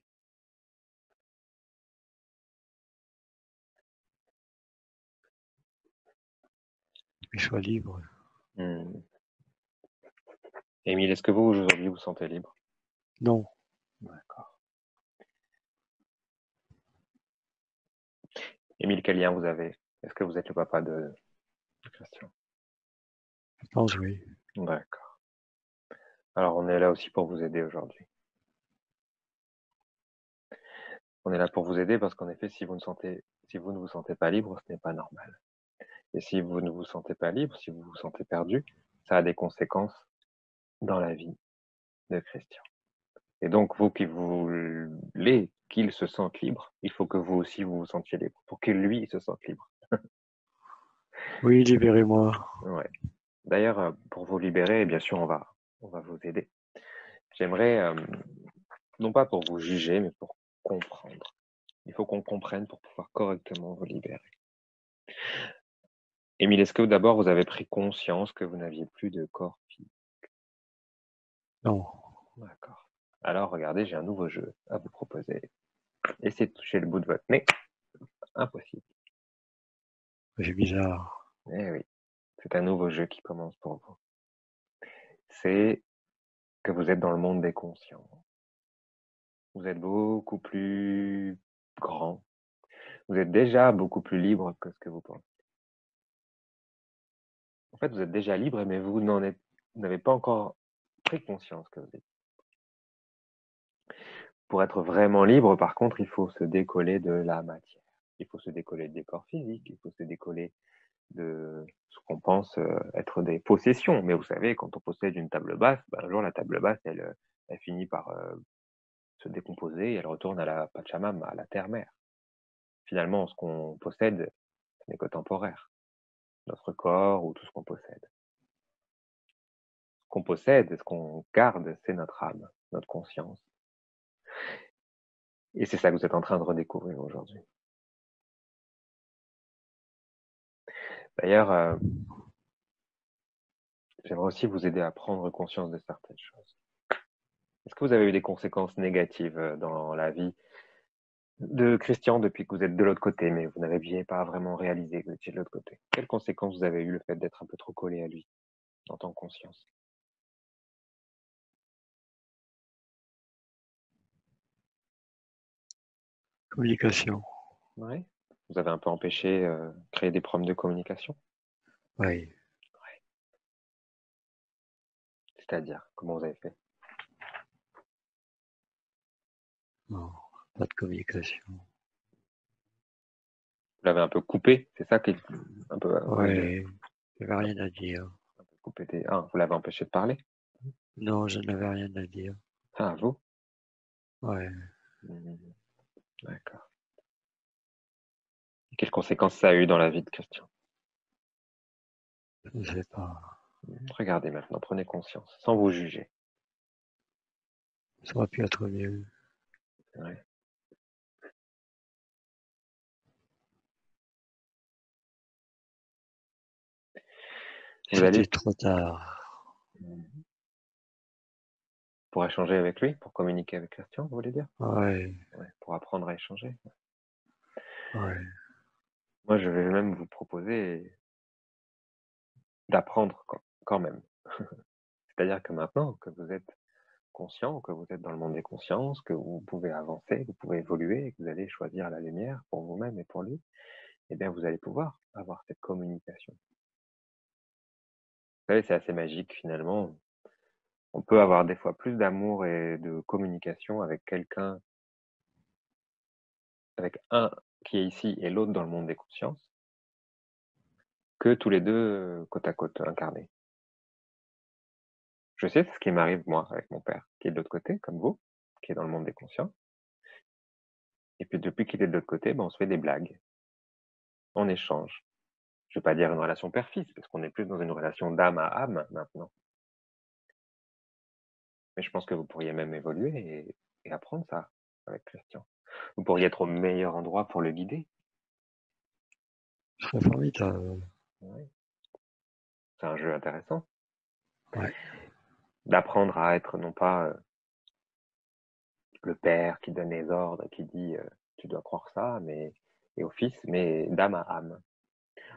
Mais sois libre. Émile, est-ce que vous, aujourd'hui, vous sentez libre? Non. D'accord. Émile, quel lien vous avez? Est-ce que vous êtes le papa de Christian? Je pense oui. D'accord. Alors, on est là aussi pour vous aider aujourd'hui. On est là pour vous aider parce qu'en effet, si vous ne vous sentez pas libre, ce n'est pas normal. Et si vous ne vous sentez pas libre, si vous vous sentez perdu, ça a des conséquences dans la vie de Christian. Et donc, vous qui voulez qu'il se sente libre, il faut que vous aussi vous vous sentiez libre, pour que lui se sente libre. Oui, libérez-moi. Ouais. D'ailleurs, pour vous libérer, bien sûr, on va vous aider. J'aimerais, non pas pour vous juger, mais pour comprendre. Il faut qu'on comprenne pour pouvoir correctement vous libérer. Émile, est-ce que d'abord vous avez pris conscience que vous n'aviez plus de corps physique? Non, D'accord. Alors regardez, j'ai un nouveau jeu à vous proposer. Essayez de toucher le bout de votre nez. Impossible. c'est bizarre. Eh oui, c'est un nouveau jeu qui commence pour vous. C'est que vous êtes dans le monde des conscients. Vous êtes beaucoup plus grand. Vous êtes déjà beaucoup plus libre que ce que vous pensez. En fait, vous êtes déjà libre, mais vous n'avez pas encore pris conscience que vous êtes. Pour être vraiment libre, par contre, il faut se décoller de la matière. Il faut se décoller des corps physiques, il faut se décoller de ce qu'on pense être des possessions. Mais vous savez, quand on possède une table basse, un jour la table basse, elle finit par se décomposer et elle retourne à la Pachamama, à la terre-mère. Finalement, ce qu'on possède, ce n'est que temporaire. Notre corps ou tout ce qu'on possède. Ce qu'on possède, ce qu'on garde, c'est notre âme, notre conscience. Et c'est ça que vous êtes en train de redécouvrir aujourd'hui. D'ailleurs, j'aimerais aussi vous aider à prendre conscience de certaines choses. Est-ce que vous avez eu des conséquences négatives dans la vie de Christian depuis que vous êtes de l'autre côté, mais vous n'aviez pas vraiment réalisé que vous étiez de l'autre côté? Quelles conséquences vous avez eu le fait d'être un peu trop collé à lui en tant que conscience? Communication. Oui. Vous avez un peu empêché, créer des problèmes de communication? Oui. C'est-à-dire, comment vous avez fait? Non, pas de communication. Vous l'avez un peu coupé, c'est ça qui est un peu, Ouais, il n'y avait rien à dire. un peu coupé Ah, vous l'avez empêché de parler? Non, je n'avais rien à dire. Ah, vous? Ouais, Mhm. D'accord. Et quelles conséquences ça a eu dans la vie de Christian? je ne sais pas. Regardez maintenant, prenez conscience, sans vous juger. Ça aurait pu être mieux. Ouais. Vous C'était allez trop tard. pour échanger avec lui, pour communiquer avec Christian, vous voulez dire? Ouais, Ouais, pour apprendre à échanger. ouais. Moi, je vais même vous proposer d'apprendre quand même. C'est-à-dire que maintenant que vous êtes conscient, que vous êtes dans le monde des consciences, que vous pouvez avancer, que vous pouvez évoluer, et que vous allez choisir la lumière pour vous-même et pour lui, eh bien, vous allez pouvoir avoir cette communication. Vous savez, c'est assez magique finalement. On peut avoir des fois plus d'amour et de communication avec quelqu'un, avec un qui est ici et l'autre dans le monde des consciences, que tous les deux côte à côte incarnés. Je sais, c'est ce qui m'arrive moi avec mon père, qui est de l'autre côté, comme vous, qui est dans le monde des consciences. Et puis depuis qu'il est de l'autre côté, on se fait des blagues, on échange. Je vais pas dire une relation père-fils, parce qu'on est plus dans une relation d'âme à âme maintenant. Mais je pense que vous pourriez même évoluer et apprendre ça avec Christian. Vous pourriez être au meilleur endroit pour le guider. Ce serait formidable. Ouais. C'est un jeu intéressant. Ouais. D'apprendre à être non pas le père qui donne les ordres, qui dit tu dois croire ça, et au fils, mais d'âme à âme.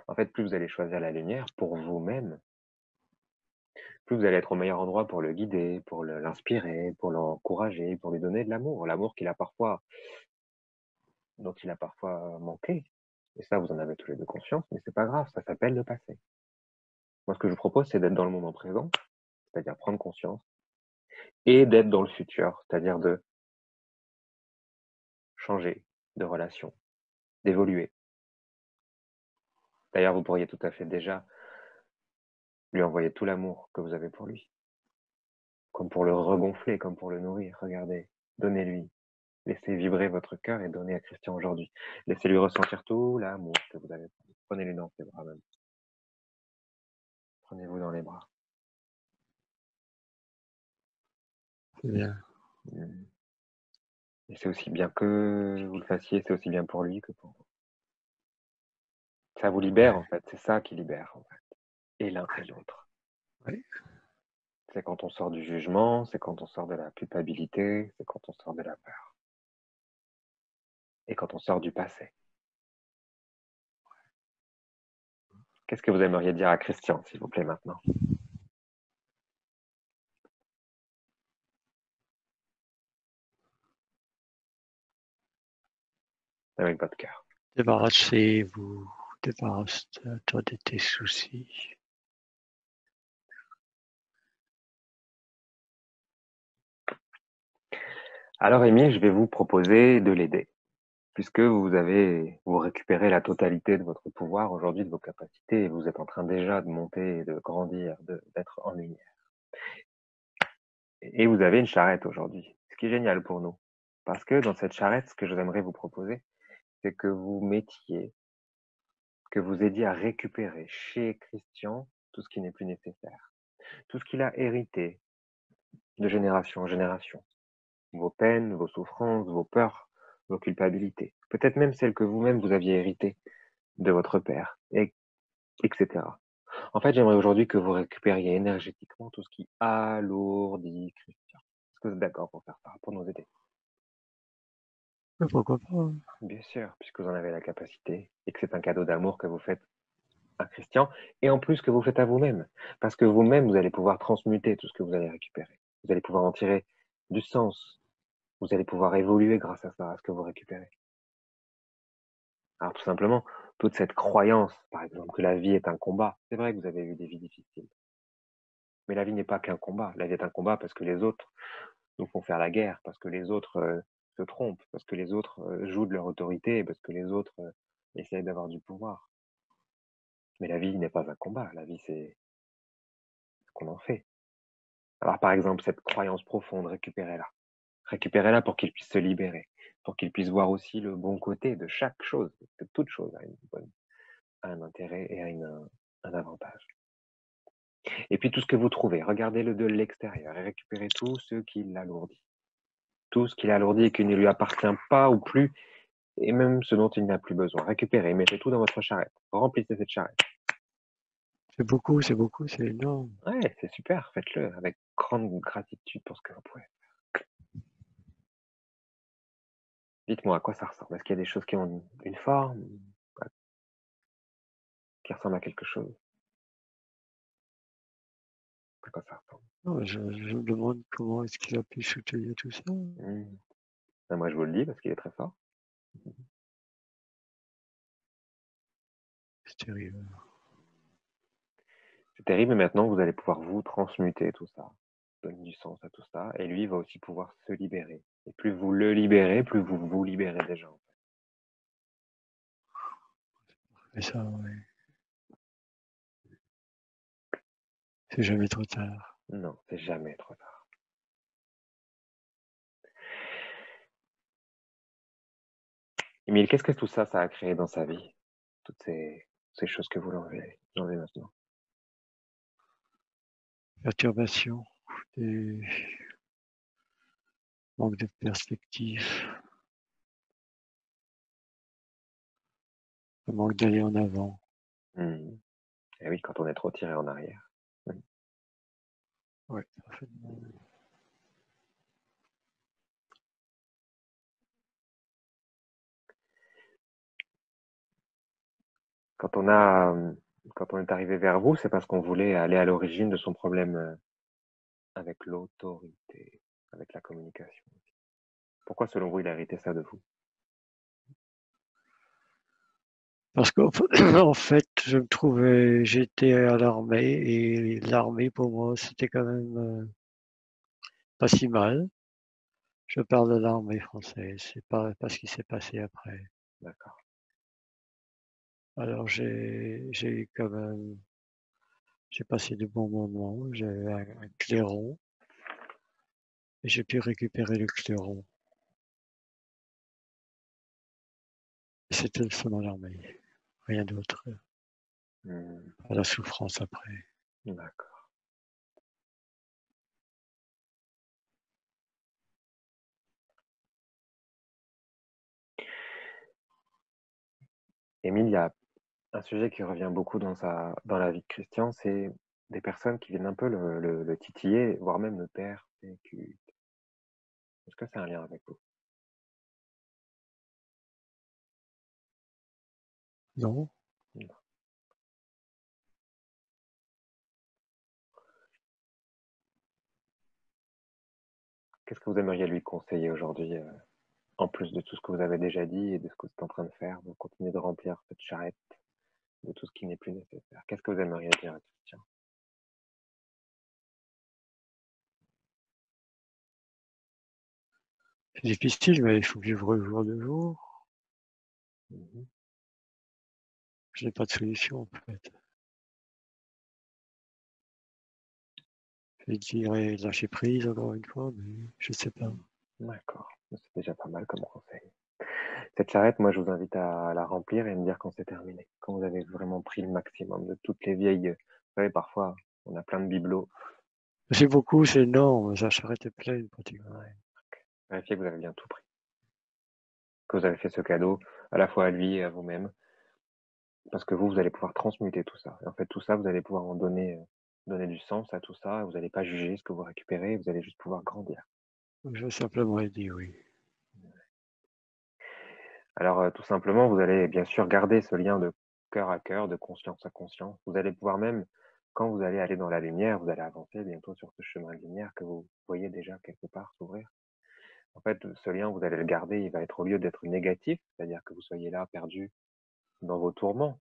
En fait, plus vous allez choisir la lumière pour vous-même, plus vous allez être au meilleur endroit pour le guider, pour l'inspirer, pour l'encourager, pour lui donner de l'amour, l'amour dont il a parfois manqué. Et ça, vous en avez tous les deux conscience, mais c'est pas grave, ça s'appelle le passé. Moi, ce que je vous propose, c'est d'être dans le moment présent, c'est-à-dire prendre conscience, et d'être dans le futur, c'est-à-dire de changer de relation, d'évoluer. D'ailleurs, vous pourriez tout à fait déjà lui envoyer tout l'amour que vous avez pour lui, comme pour le regonfler, comme pour le nourrir. Regardez, donnez-lui. Laissez vibrer votre cœur et donnez à Christian aujourd'hui. Laissez-lui ressentir tout l'amour que vous avez pour lui. Prenez-lui dans ses bras même. Prenez-vous dans les bras. C'est bien. Mmh. Et c'est aussi bien que vous le fassiez, c'est aussi bien pour lui que pour vous. Ça vous libère, en Ouais, fait. C'est ça qui libère, en fait. Et l'un et l'autre. ouais. C'est quand on sort du jugement, c'est quand on sort de la culpabilité, c'est quand on sort de la peur. Et quand on sort du passé. Qu'est-ce que vous aimeriez dire à Christian, s'il vous plaît, maintenant? Avec votre cœur. Débarrassez-vous, débarrasse-toi de tes soucis. Alors, Émile, je vais vous proposer de l'aider. Puisque vous récupérez la totalité de votre pouvoir aujourd'hui, de vos capacités, et vous êtes en train déjà de monter, de grandir, d'être en lumière. Et vous avez une charrette aujourd'hui, ce qui est génial pour nous. Parce que dans cette charrette, ce que j'aimerais vous proposer, c'est que vous mettiez, que vous aidiez à récupérer chez Christian tout ce qui n'est plus nécessaire, tout ce qu'il a hérité de génération en génération, vos peines, vos souffrances, vos peurs, vos culpabilités, peut-être même celles que vous-même vous aviez héritées de votre père, etc. En fait, j'aimerais aujourd'hui que vous récupériez énergétiquement tout ce qui alourdit Christian. Est-ce que vous êtes d'accord pour faire ça, pour nous aider? Mais pourquoi pas? Bien sûr, puisque vous en avez la capacité et que c'est un cadeau d'amour que vous faites à Christian et en plus que vous faites à vous-même. Parce que vous-même, vous allez pouvoir transmuter tout ce que vous allez récupérer. Vous allez pouvoir en tirer du sens. Vous allez pouvoir évoluer grâce à ça, à ce que vous récupérez. Alors tout simplement, toute cette croyance, par exemple, que la vie est un combat. C'est vrai que vous avez eu des vies difficiles. Mais la vie n'est pas qu'un combat. La vie est un combat parce que les autres nous font faire la guerre, parce que les autres se trompent, parce que les autres jouent de leur autorité, parce que les autres essayent d'avoir du pouvoir. Mais la vie n'est pas un combat. La vie, c'est ce qu'on en fait. Alors par exemple, cette croyance profonde, récupérez-la. Récupérez-la pour qu'il puisse se libérer, pour qu'il puisse voir aussi le bon côté de chaque chose, que toute chose a un intérêt et a un avantage. Et puis tout ce que vous trouvez, regardez-le de l'extérieur et récupérez tout ce qui l'alourdit. Tout ce qui l'alourdit et qui ne lui appartient pas ou plus, et même ce dont il n'a plus besoin. Récupérez, mettez tout dans votre charrette. Remplissez cette charrette. C'est beaucoup, c'est énorme. Ouais, c'est super, faites-le avec grande gratitude pour ce que vous pouvez. Dites-moi à quoi ça ressemble. Est-ce qu'il y a des choses qui ont une forme, qui ressemblent à quelque chose? À quoi ça ressemble? Non, je me demande comment est-ce qu'il a pu soutenir tout ça. Ben, moi, je vous le dis parce qu'il est très fort. C'est terrible. C'est terrible, mais maintenant, vous allez pouvoir vous transmuter tout ça, donner du sens à tout ça, et lui va aussi pouvoir se libérer. Et plus vous le libérez, plus vous vous libérez des gens. Mais ça, ouais. C'est jamais trop tard. Non, c'est jamais trop tard. Émile, qu'est-ce que tout ça, ça a créé dans sa vie? Toutes ces choses que vous l'enlevez maintenant. Perturbation, des manque de perspective, le manque d'aller en avant. Et oui, quand on est trop tiré en arrière. Ouais, parfaitement. Quand on a, quand on est arrivé vers vous, c'est parce qu'on voulait aller à l'origine de son problème avec l'autorité, avec la communication. Pourquoi, selon vous, il a hérité ça de vous? Parce qu'en en fait, je me trouvais, j'étais à l'armée et l'armée pour moi, c'était quand même pas si mal. Je parle de l'armée française, c'est pas ce qui s'est passé après. D'accord. Alors j'ai quand même, j'ai passé de bons moments, j'avais un clairon et j'ai pu récupérer le clairon. Et c'était seulement l'armée, rien d'autre. Hmm, Pas la souffrance après. d'accord. Émile, il y a un sujet qui revient beaucoup dans la vie de Christian, c'est des personnes qui viennent un peu le titiller, voire même le persécuter. Est-ce que c'est un lien avec vous? Non? Non. Qu'est-ce que vous aimeriez lui conseiller aujourd'hui, en plus de tout ce que vous avez déjà dit et de ce que vous êtes en train de faire? Vous continuez de remplir cette charrette de tout ce qui n'est plus nécessaire. Qu'est-ce que vous aimeriez dire à Christian? C'est difficile, mais il faut vivre le jour le jour. Mhm. Je n'ai pas de solution, en fait. Je dirais lâcher prise, encore une fois, mais je sais pas. D'accord, c'est déjà pas mal comme conseil. Cette charrette, moi, je vous invite à la remplir et me dire quand c'est terminé, quand vous avez vraiment pris le maximum de toutes les vieilles. Vous savez, parfois, on a plein de bibelots. C'est beaucoup, c'est énorme, sa charrette est pleine, pratiquement. Ouais. Vérifiez que vous avez bien tout pris, que vous avez fait ce cadeau à la fois à lui et à vous-même, parce que vous allez pouvoir transmuter tout ça. Et en fait, tout ça, vous allez pouvoir en donner du sens à tout ça. Vous n'allez pas juger ce que vous récupérez, vous allez juste pouvoir grandir. Je vais simplement dire oui. Alors, tout simplement, vous allez bien sûr garder ce lien de cœur à cœur, de conscience à conscience. Vous allez pouvoir même, quand vous allez aller dans la lumière, vous allez avancer bientôt sur ce chemin de lumière que vous voyez déjà quelque part s'ouvrir. En fait, ce lien, vous allez le garder, il va être au lieu d'être négatif, c'est-à-dire que vous soyez là perdu dans vos tourments,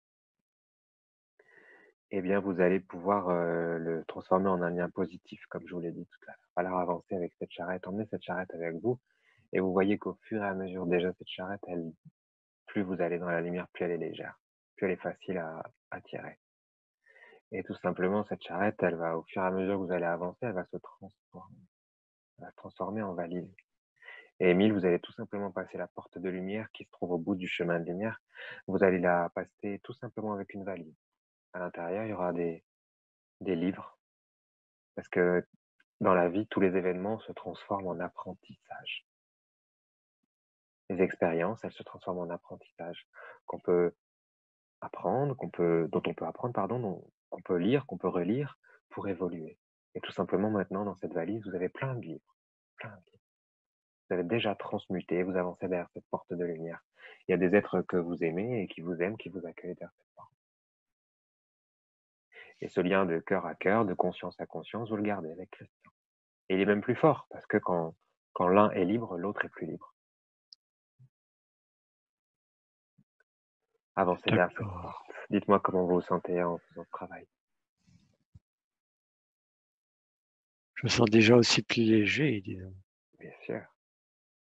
eh bien, vous allez pouvoir le transformer en un lien positif, comme je vous l'ai dit tout à l'heure. Alors, avancer avec cette charrette, emmenez cette charrette avec vous, et vous voyez qu'au fur et à mesure, déjà, cette charrette, plus vous allez dans la lumière, plus elle est légère, plus elle est facile à tirer. Et tout simplement, cette charrette, elle va, au fur et à mesure que vous allez avancer, elle va se transformer. Elle va se transformer en valise. Et Émile, vous allez tout simplement passer la porte de lumière qui se trouve au bout du chemin de lumière. Vous allez la passer tout simplement avec une valise. À l'intérieur, il y aura des livres. Parce que dans la vie, tous les événements se transforment en apprentissage. Les expériences, elles se transforment en apprentissage qu'on peut apprendre, dont on peut apprendre, pardon, qu'on peut lire, qu'on peut relire pour évoluer. Et tout simplement maintenant, dans cette valise, vous avez plein de livres, plein de livres. Vous avez déjà transmuté, vous avancez vers cette porte de lumière. Il y a des êtres que vous aimez et qui vous aiment, qui vous accueillent vers cette porte. Et ce lien de cœur à cœur, de conscience à conscience, vous le gardez avec Christian. Et il est même plus fort, parce que quand l'un est libre, l'autre est plus libre. Avancez vers cette D'accord. porte. Dites-moi comment vous vous sentez en faisant ce travail. Je me sens déjà aussi plus léger, disons. Bien sûr,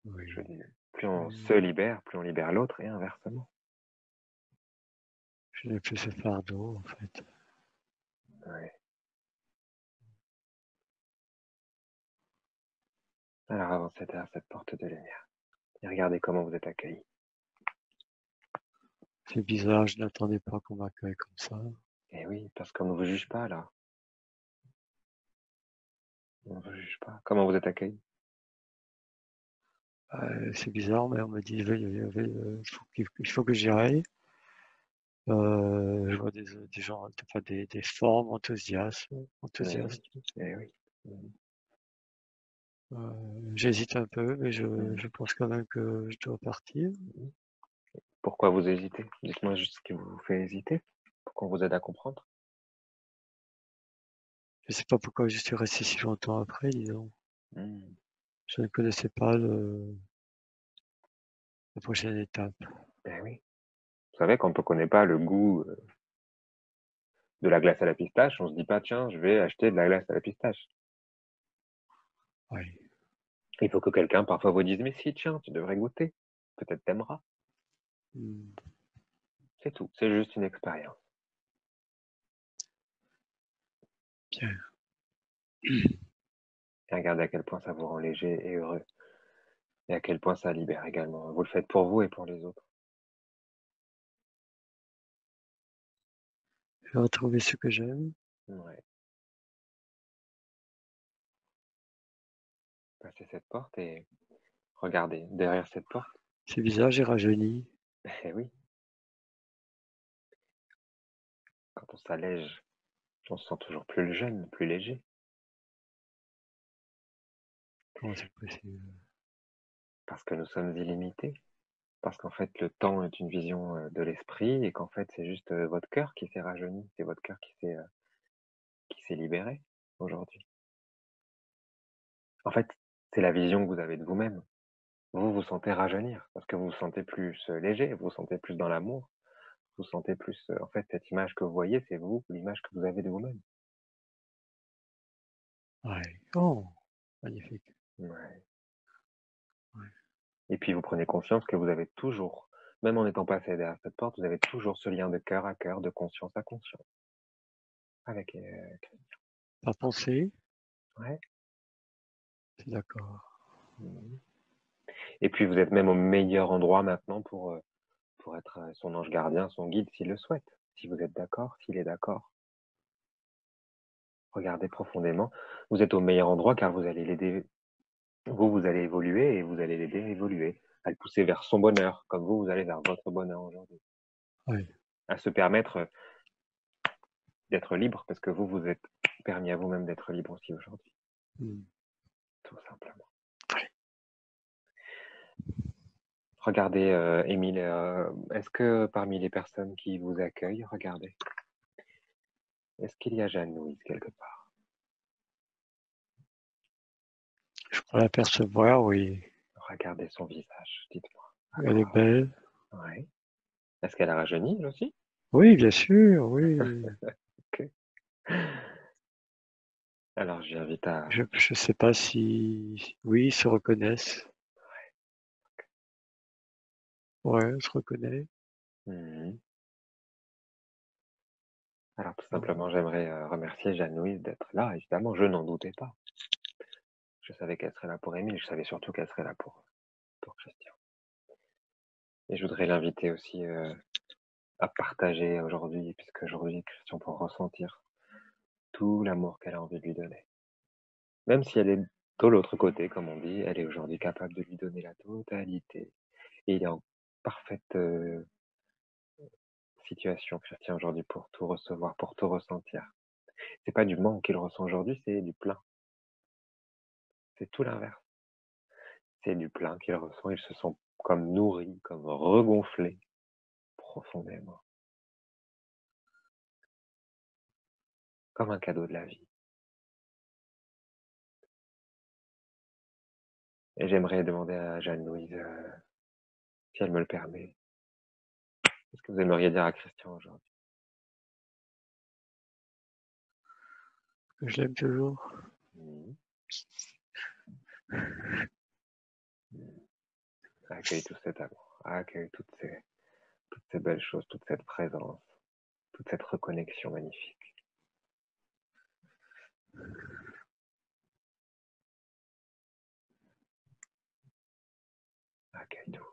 je Oui. dis, plus on se libère, plus on libère l'autre et inversement. Je n'ai plus ce fardeau, en fait. Ouais. Alors avancez vers cette porte de lumière et regardez comment vous êtes accueillis. C'est bizarre, je n'attendais pas qu'on m'accueille comme ça. Et oui, parce qu'on ne vous juge pas là. On ne vous juge pas. Comment vous êtes accueillis? C'est bizarre, mais on me dit il faut que j'y aille. Je vois des gens, enfin des formes Mais oui, enthousiastes. eh oui. Mhm. J'hésite un peu, mais Mhm. je pense quand même que je dois partir. Pourquoi vous hésitez? Dites-moi juste ce qui vous fait hésiter pour qu'on vous aide à comprendre. Je sais pas pourquoi je suis resté si longtemps après, disons. Mhm. Je ne connaissais pas la prochaine étape. Eh oui. Vous savez, quand on ne connaît pas le goût de la glace à la pistache, on se dit pas, tiens, je vais acheter de la glace à la pistache. Oui. Il faut que quelqu'un parfois vous dise, mais si, tiens, tu devrais goûter. Peut-être t'aimeras. Hmm. C'est tout. C'est juste une expérience. Bien. Et regardez à quel point ça vous rend léger et heureux. Et à quel point ça libère également. Vous le faites pour vous et pour les autres. Je vais retrouver ce que j'aime. Ouais. Passez cette porte et regardez derrière cette porte. C'est bizarre, j'ai rajeuni. Eh oui. quand on s'allège, on se sent toujours plus jeune, plus léger. Comment c'est possible? Parce que nous sommes illimités. Parce qu'en fait, le temps est une vision de l'esprit et qu'en fait, c'est juste votre cœur qui s'est rajeuni. C'est votre cœur qui s'est libéré aujourd'hui. En fait, c'est la vision que vous avez de vous-même. Vous vous sentez rajeunir parce que vous vous sentez plus léger, vous vous sentez plus dans l'amour, vous vous sentez plus... en fait, cette image que vous voyez, c'est vous, l'image que vous avez de vous-même. Ouais. Oh, magnifique. Ouais. Ouais. Et puis, vous prenez conscience que vous avez toujours, même en étant passé derrière cette porte, vous avez toujours ce lien de cœur à cœur, de conscience à conscience. Avec Christian. Pas pensé, Ouais. c'est d'accord. Mhm. Et puis, vous êtes même au meilleur endroit maintenant pour être son ange gardien, son guide, s'il le souhaite. Si vous êtes d'accord, s'il est d'accord. Regardez profondément. Vous êtes au meilleur endroit car vous allez l'aider. Vous allez évoluer et vous allez l'aider à évoluer, à le pousser vers son bonheur, comme vous allez vers votre bonheur aujourd'hui. Oui. À se permettre d'être libre parce que vous êtes permis à vous-même d'être libre aussi aujourd'hui. Tout simplement. Oui. Regardez, Émile, est-ce que parmi les personnes qui vous accueillent, regardez, est-ce qu'il y a Jeanne-Louise quelque part? Je peux l'apercevoir, oui. Regardez son visage, dites-moi. Elle est belle. Ouais. Est-ce qu'elle a rajeuni, elle aussi? Oui, bien sûr, oui. Ok. Alors, j'invite à... Je sais pas si... Oui, ils se reconnaissent. Ouais, on se reconnaît. Mhm. Alors, tout simplement, j'aimerais remercier Jeanne-Louise d'être là. Évidemment, je n'en doutais pas. Je savais qu'elle serait là pour Émile. Je savais surtout qu'elle serait là pour Christian. Et je voudrais l'inviter aussi à partager aujourd'hui, puisque aujourd'hui, Christian pourra ressentir tout l'amour qu'elle a envie de lui donner. Même si elle est de l'autre côté, comme on dit, elle est aujourd'hui capable de lui donner la totalité. Et il est en parfaite situation, Christian, aujourd'hui, pour tout recevoir, pour tout ressentir. C'est pas du manque qu'il ressent aujourd'hui, c'est du plein. C'est tout l'inverse. C'est du plein qu'il ressent. Il se sent comme nourri, comme regonflé profondément. Comme un cadeau de la vie. Et j'aimerais demander à Jeanne-Louise, si elle me le permet, qu'est-ce que vous aimeriez dire à Christian aujourd'hui? Que je l'aime toujours. Mmh. Accueille tout cet amour, accueille toutes ces belles choses, toute cette présence, toute cette reconnexion magnifique. Accueille tout.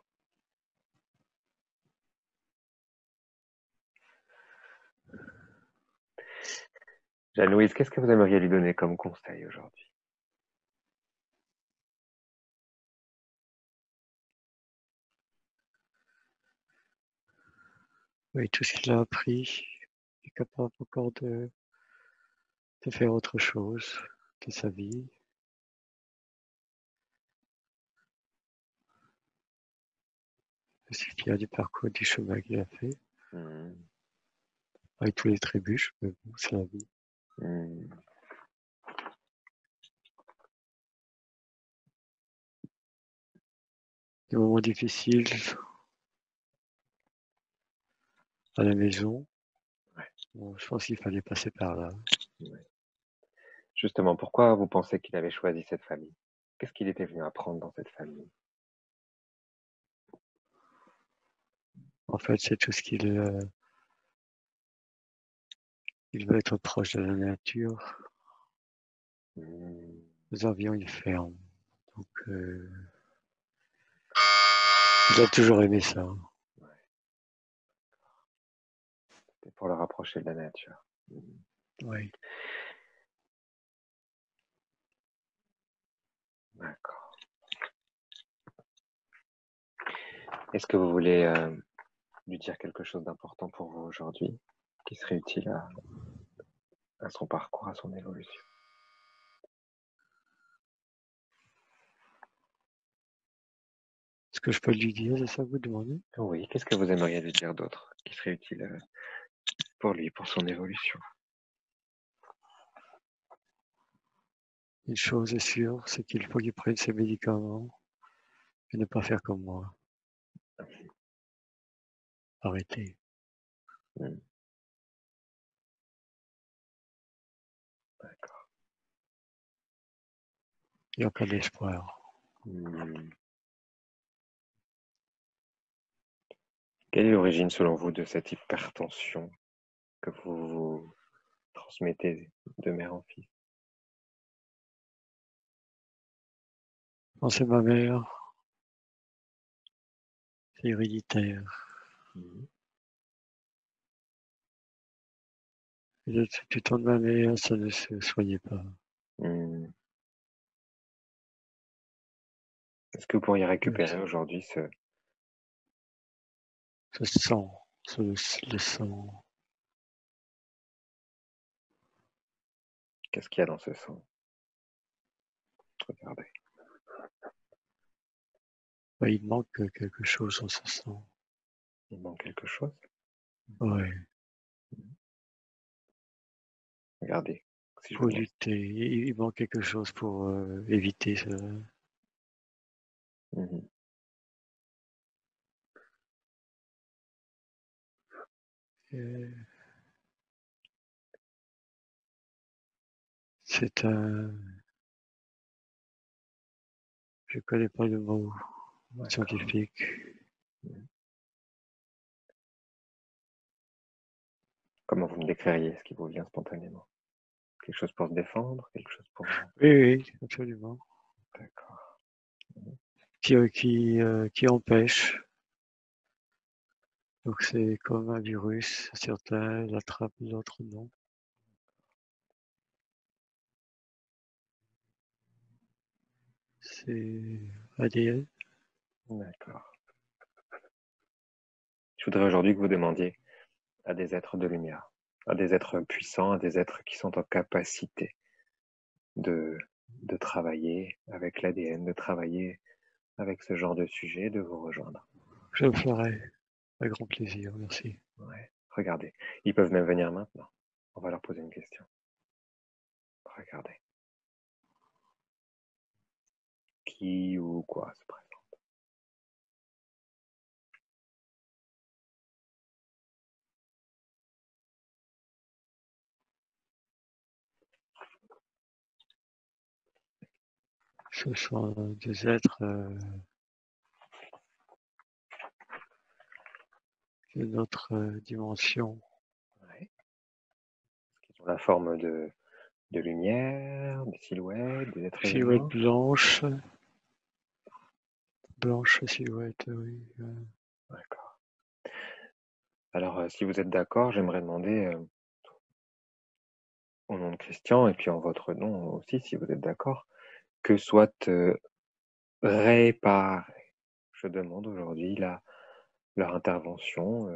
Jeanne-Louise, qu'est-ce que vous aimeriez lui donner comme conseil aujourd'hui? Oui, tout ce qu'il a appris, il est capable encore de faire autre chose de sa vie. Je suis fier du parcours, du chemin qu'il a fait, Mmh. avec tous les trébuches, mais bon, c'est la vie. Mmh. Des moments difficiles à la maison, Ouais. bon, je pense qu'il fallait passer par là. Ouais. Justement, pourquoi vous pensez qu'il avait choisi cette famille? Qu'est-ce qu'il était venu apprendre dans cette famille? En fait, c'est tout ce il veut être proche de la nature. Mmh. Nous avions une ferme, donc il a toujours aimé ça. Ouais. C'était pour le rapprocher de la nature. Mmh. Oui. D'accord. Est-ce que vous voulez lui dire quelque chose d'important pour vous aujourd'hui? qui serait utile à son parcours, à son évolution. Est-ce que je peux lui dire, c'est ça que vous demandez? Oui, qu'est-ce que vous aimeriez lui dire d'autre qui serait utile pour lui, pour son évolution? Une chose est sûre, c'est qu'il faut qu'il prenne ses médicaments et ne pas faire comme moi. Arrêtez. D'accord. Il n'y a pas d'espoir. Quelle est l'origine, selon vous, de cette hypertension que vous transmettez de mère en fille? Non, c'est ma mère. C'est héréditaire. Et du temps de ma mère, ça ne se soignait pas. Est-ce que vous pourriez récupérer aujourd'hui Ce sang, le sang. Qu'est-ce qu'il y a dans ce sang? Regardez. Bah, il manque quelque chose dans ce sang. Il manque quelque chose? Ouais. Regardez. Si je Pour vous demande. lutter, il manque quelque chose pour éviter ça. C'est un... Je connais pas le mot scientifique. Comment vous me décririez ce qui vous vient spontanément? Quelque chose pour se défendre? Quelque chose pour... Oui, absolument. D'accord. Qui empêche. Donc c'est comme un virus, certains l'attrapent, d'autres non. C'est ADN. D'accord. Je voudrais aujourd'hui que vous demandiez à des êtres de lumière, à des êtres puissants, à des êtres qui sont en capacité de travailler avec l'ADN, de travailler avec ce genre de sujet, de vous rejoindre. Je le ferai avec grand plaisir, merci. Ouais. Regardez, ils peuvent même venir maintenant. On va leur poser une question. Regardez. Qui ou quoi se présente? Ce sont des êtres de notre dimension. Ouais. Ils ont la forme de lumière, des silhouettes, des êtres Silhouette vivants. blanche silhouette, oui. D'accord. Alors, si vous êtes d'accord, j'aimerais demander au nom de Christian et puis en votre nom aussi, si vous êtes d'accord, que soit réparé. Je demande aujourd'hui leur intervention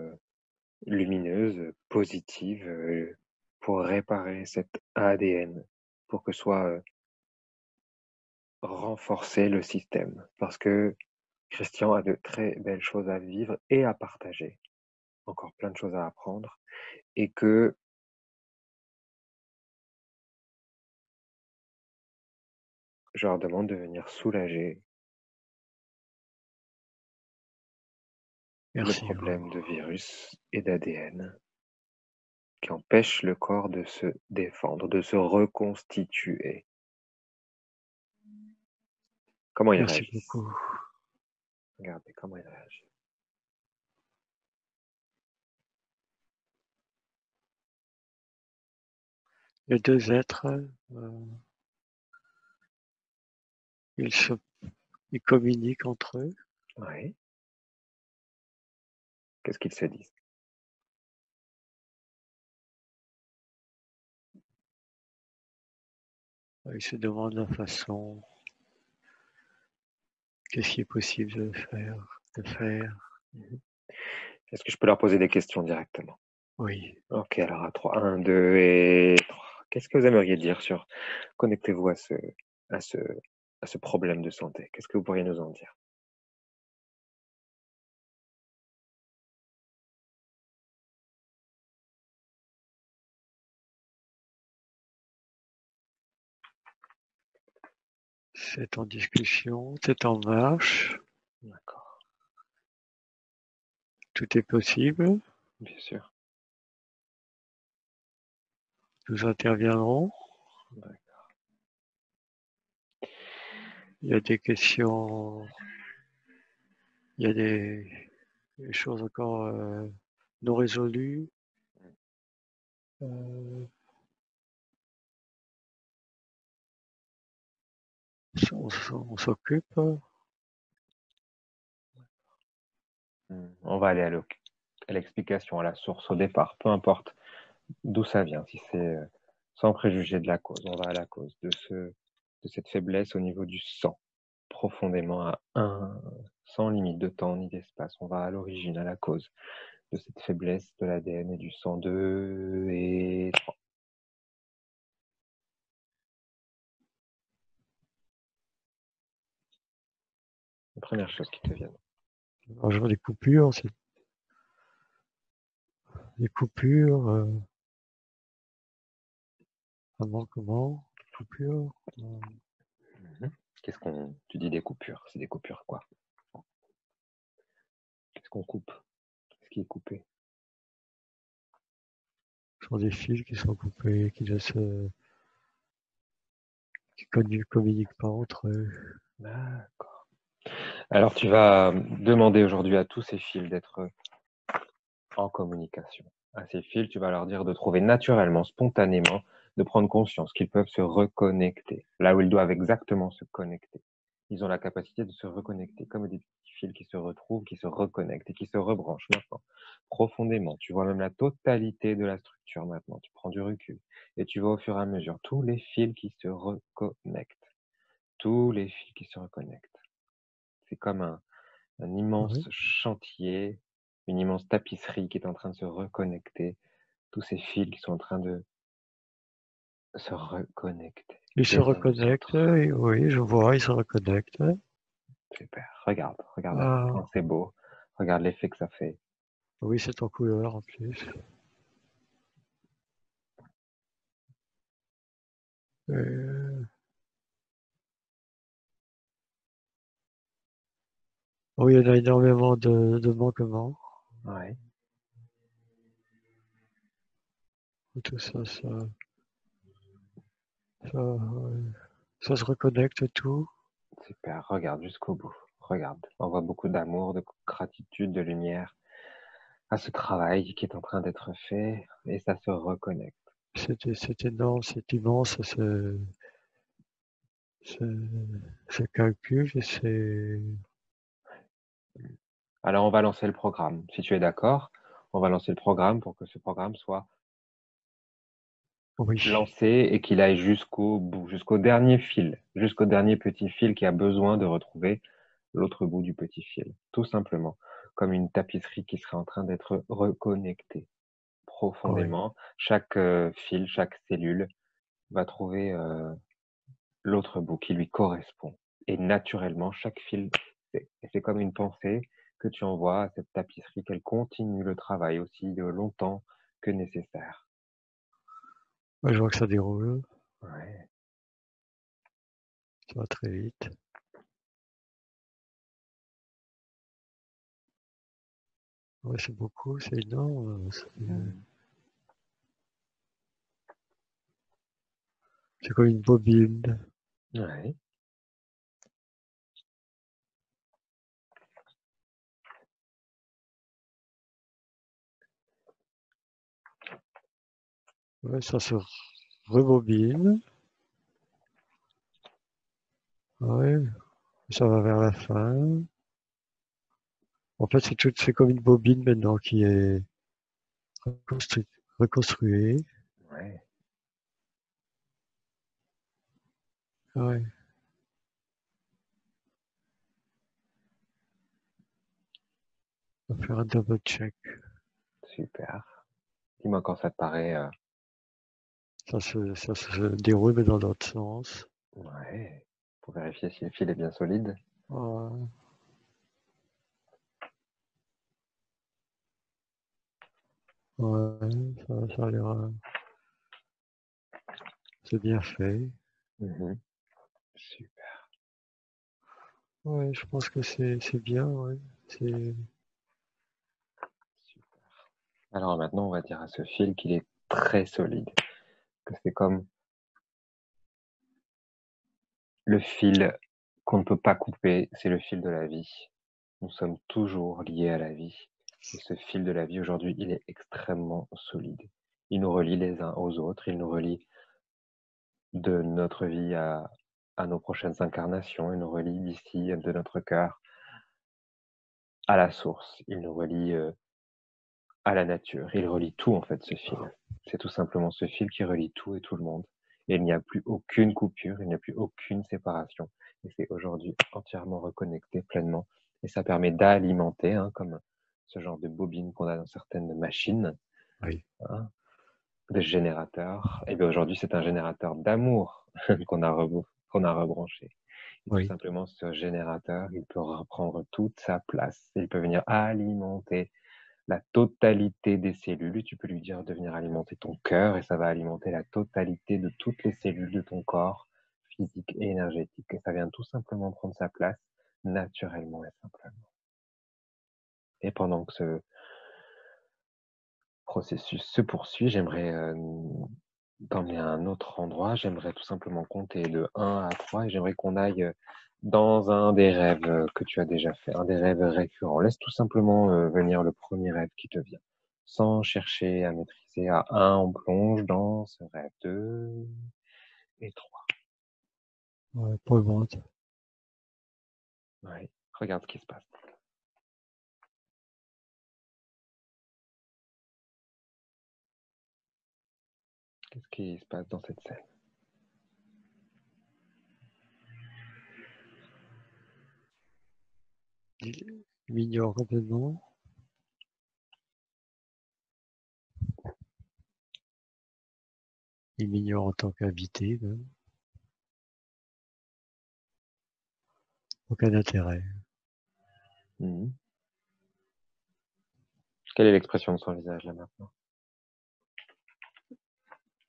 lumineuse, positive, pour réparer cet ADN, pour que soit renforcer le système. Parce que Christian a de très belles choses à vivre et à partager, encore plein de choses à apprendre, et que je leur demande de venir soulager le Merci. problème de virus et d'ADN qui empêche le corps de se défendre, de se reconstituer. Comment ils Merci réagissent? beaucoup. Regardez comment ils réagissent. Les deux êtres, ils communiquent entre eux. Oui. Qu'est-ce qu'ils se disent? Ils se demandent la façon, qu'est-ce qui est possible de faire. Est-ce que je peux leur poser des questions directement? Oui. Ok, alors à 3, 1, 2 et 3. Qu'est-ce que vous aimeriez dire sur connectez-vous à ce, à ce problème de santé? Qu'est-ce que vous pourriez nous en dire? C'est en discussion, c'est en marche, D'accord, tout est possible, bien sûr. nous interviendrons. Ouais. Il y a des questions, il y a des choses encore non résolues. Euh, on s'occupe. On va aller à l'explication, à la source, au départ, peu importe d'où ça vient, si c'est sans préjuger de la cause. On va à la cause de cette faiblesse au niveau du sang, profondément à un, sans limite de temps ni d'espace. On va à l'origine, à la cause de cette faiblesse de l'ADN et du sang. 2 et 3. La première chose qui te vient. Alors, je vois des coupures, c'est des coupures, un manquement, coupures. Qu'est-ce qu'on, tu dis des coupures, c'est des coupures quoi? Qu'est-ce qu'on coupe? Qu'est-ce qui est coupé? Ce sont des fils qui sont coupés, qui communiquent pas entre eux. D'accord. Alors tu vas demander aujourd'hui à tous ces fils d'être en communication. À ces fils, tu vas leur dire de trouver naturellement, spontanément, de prendre conscience qu'ils peuvent se reconnecter, là où ils doivent exactement se connecter. Ils ont la capacité de se reconnecter, comme des petits fils qui se retrouvent, qui se reconnectent et qui se rebranchent maintenant, profondément. Tu vois même la totalité de la structure maintenant. Tu prends du recul et tu vois au fur et à mesure tous les fils qui se reconnectent. Tous les fils qui se reconnectent. C'est comme un Oui. immense chantier, une immense tapisserie qui est en train de se reconnecter, tous ces fils qui sont en train de se reconnecter Ils se les uns aux reconnectent, autres. oui, je vois, ils se reconnectent. Super. Regarde, regarde à quel Ah, point c'est beau. Regarde l'effet que ça fait. oui, c'est en couleur en plus. Euh, oui, il y en a énormément de manquements. Ouais, Tout ça, ouais. Ça se reconnecte tout. super. Regarde jusqu'au bout. Regarde. On voit beaucoup d'amour, de gratitude, de lumière à ce travail qui est en train d'être fait et ça se reconnecte. C'est énorme, c'est immense, ce, ce calcul, c'est... Alors on va lancer le programme. Si tu es d'accord, on va lancer le programme pour que ce programme soit Oui, lancé et qu'il aille jusqu'au bout, jusqu'au dernier fil, jusqu'au dernier petit fil qui a besoin de retrouver l'autre bout du petit fil. Tout simplement, comme une tapisserie qui serait en train d'être reconnectée oui. profondément. Chaque fil, chaque cellule va trouver l'autre bout qui lui correspond. Et naturellement, chaque fil, c'est comme une pensée que tu envoies à cette tapisserie, qu'elle continue le travail aussi longtemps que nécessaire. Ouais, je vois que ça déroule, Ouais. ça va très vite. Ouais, c'est beaucoup, c'est énorme. Mm. C'est comme une bobine. Ouais. Ouais, ça se rebobine. Ouais, ça va vers la fin. En fait, c'est comme une bobine maintenant qui est reconstruée. Ouais. Ouais, on va faire un double check. Super. Dis-moi quand ça te paraît. Ça se déroule mais dans l'autre sens. Ouais. Pour vérifier si le fil est bien solide. Ouais, ouais, ça a l'air, c'est bien fait. Mhm. Super. Ouais, je pense que c'est bien, ouais. C'est Super. Alors maintenant, on va dire à ce fil qu'il est très solide. Que c'est comme le fil qu'on ne peut pas couper, c'est le fil de la vie. Nous sommes toujours liés à la vie. Et ce fil de la vie, aujourd'hui, il est extrêmement solide. Il nous relie les uns aux autres, il nous relie de notre vie à nos prochaines incarnations, il nous relie d'ici, de notre cœur, à la source. Il nous relie à la nature. Il relie tout, en fait, ce fil. C'est tout simplement ce fil qui relie tout et tout le monde. Et il n'y a plus aucune coupure, il n'y a plus aucune séparation. Et c'est aujourd'hui entièrement reconnecté pleinement. Et ça permet d'alimenter, hein, comme ce genre de bobine qu'on a dans certaines machines, oui, hein, de générateurs. Et bien aujourd'hui, c'est un générateur d'amour qu'on a rebranché. Et tout oui, simplement, ce générateur, il peut reprendre toute sa place. Il peut venir alimenter la totalité des cellules. Tu peux lui dire de venir alimenter ton cœur et ça va alimenter la totalité de toutes les cellules de ton corps, physique et énergétique. Et ça vient tout simplement prendre sa place naturellement et simplement. Et pendant que ce processus se poursuit, j'aimerais t'emmener à un autre endroit. J'aimerais tout simplement compter de 1 à 3 et j'aimerais qu'on aille dans un des rêves que tu as déjà fait, un des rêves récurrents. Laisse tout simplement venir le premier rêve qui te vient, sans chercher à maîtriser. À 1, on plonge dans ce rêve. 2 et 3. ouais, pour le moment. Ouais. Regarde ce qui se passe. Qu'est-ce qui se passe dans cette scène? Il m'ignore complètement. Il m'ignore en tant qu'invité, même. Aucun intérêt. Mhm. Quelle est l'expression de son visage là maintenant?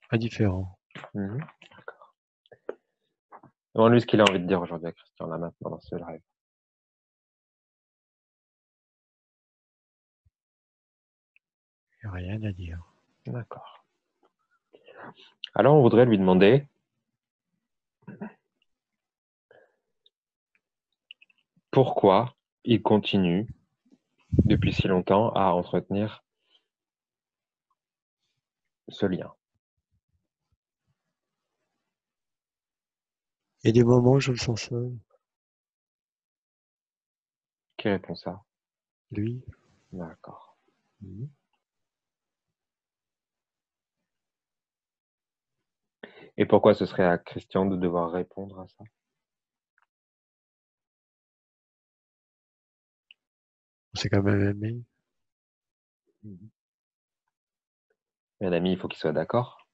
Indifférent. Mhm. Demande-lui ce qu'il a envie de dire aujourd'hui à Christian là maintenant dans ce live. Il n'y a rien à dire. D'accord. Alors on voudrait lui demander pourquoi il continue depuis si longtemps à entretenir ce lien. Il y a des moments où je me sens seul. Qui répond ça? Lui, D'accord. Mhm. Et pourquoi ce serait à Christian de devoir répondre à ça? on s'est quand même aimé. Mhm. Un ami, il faut qu'il soit d'accord.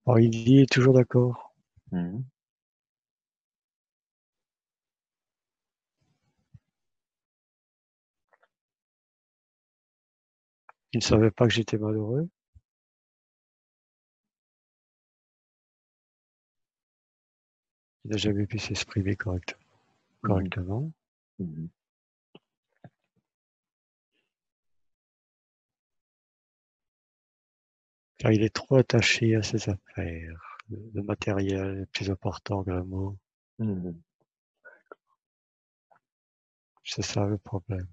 Alors, il y est toujours d'accord. Mhm. Il ne savait pas que j'étais malheureux. Il n'a jamais pu s'exprimer Mhm. correctement. Mhm. Car il est trop attaché à ses affaires. Le matériel est plus important que l'amour. Mhm. C'est ça le problème.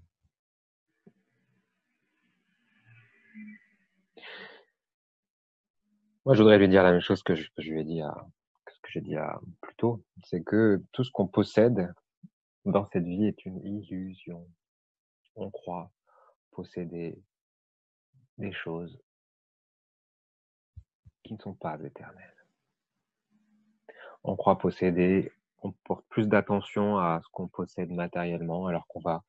Moi, je voudrais lui dire la même chose que je lui ai dit que ce que j'ai dit plus tôt. C'est que tout ce qu'on possède dans cette vie est une illusion. On croit posséder des choses qui ne sont pas éternelles. On croit posséder, on porte plus d'attention à ce qu'on possède matériellement, alors qu'on va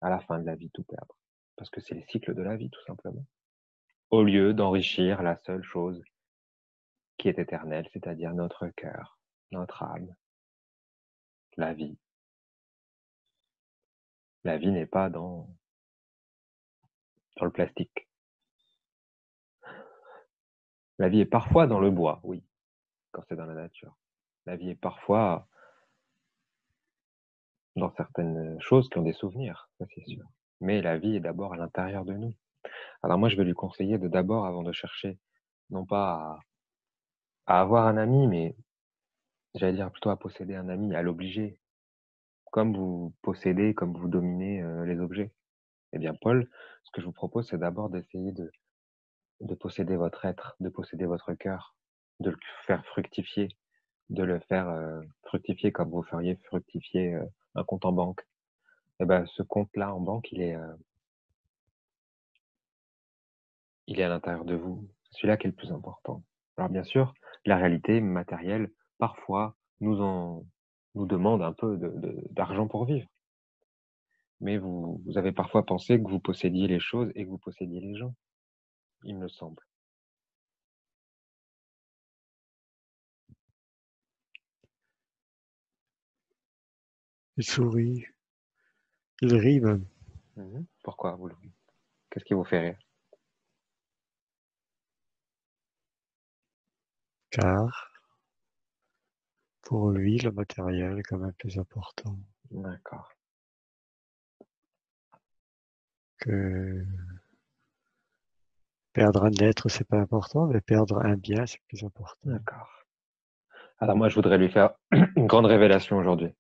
à la fin de la vie tout perdre. Parce que c'est les cycles de la vie, tout simplement. Au lieu d'enrichir la seule chose qui est éternelle, c'est-à-dire notre cœur, notre âme, la vie. La vie n'est pas dans le plastique. La vie est parfois dans le bois, oui, quand c'est dans la nature. La vie est parfois dans certaines choses qui ont des souvenirs, ça c'est sûr. Mais la vie est d'abord à l'intérieur de nous. Alors moi, je vais lui conseiller de d'abord, avant de chercher, non pas à avoir un ami, mais j'allais dire plutôt à posséder un ami, à l'obliger, comme vous possédez, comme vous dominez les objets. Eh bien, Paul, ce que je vous propose, c'est d'abord d'essayer de posséder votre être, de posséder votre cœur, de le faire fructifier, de le faire fructifier comme vous feriez fructifier un compte en banque. Eh ben, ce compte-là en banque, il est à l'intérieur de vous. C'est celui-là qui est le plus important. Alors bien sûr, la réalité matérielle, parfois, nous demande un peu d'argent pour vivre. Mais vous avez parfois pensé que vous possédiez les choses et que vous possédiez les gens, il me semble. Il sourit, il rit même, Pourquoi qu'est-ce qui vous fait rire? car pour lui, le matériel est quand même plus important D'accord, que perdre un être, c'est pas important, mais perdre un bien, c'est plus important. d'accord. Alors moi, je voudrais lui faire une grande révélation aujourd'hui.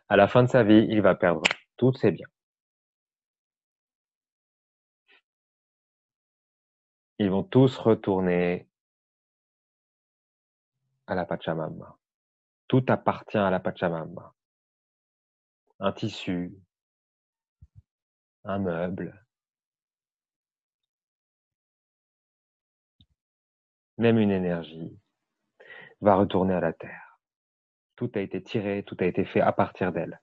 À la fin de sa vie, il va perdre tous ses biens. Ils vont tous retourner à la Pachamama. Tout appartient à la Pachamama. Un tissu, un meuble, même une énergie, va retourner à la Terre. Tout a été tiré, tout a été fait à partir d'elle.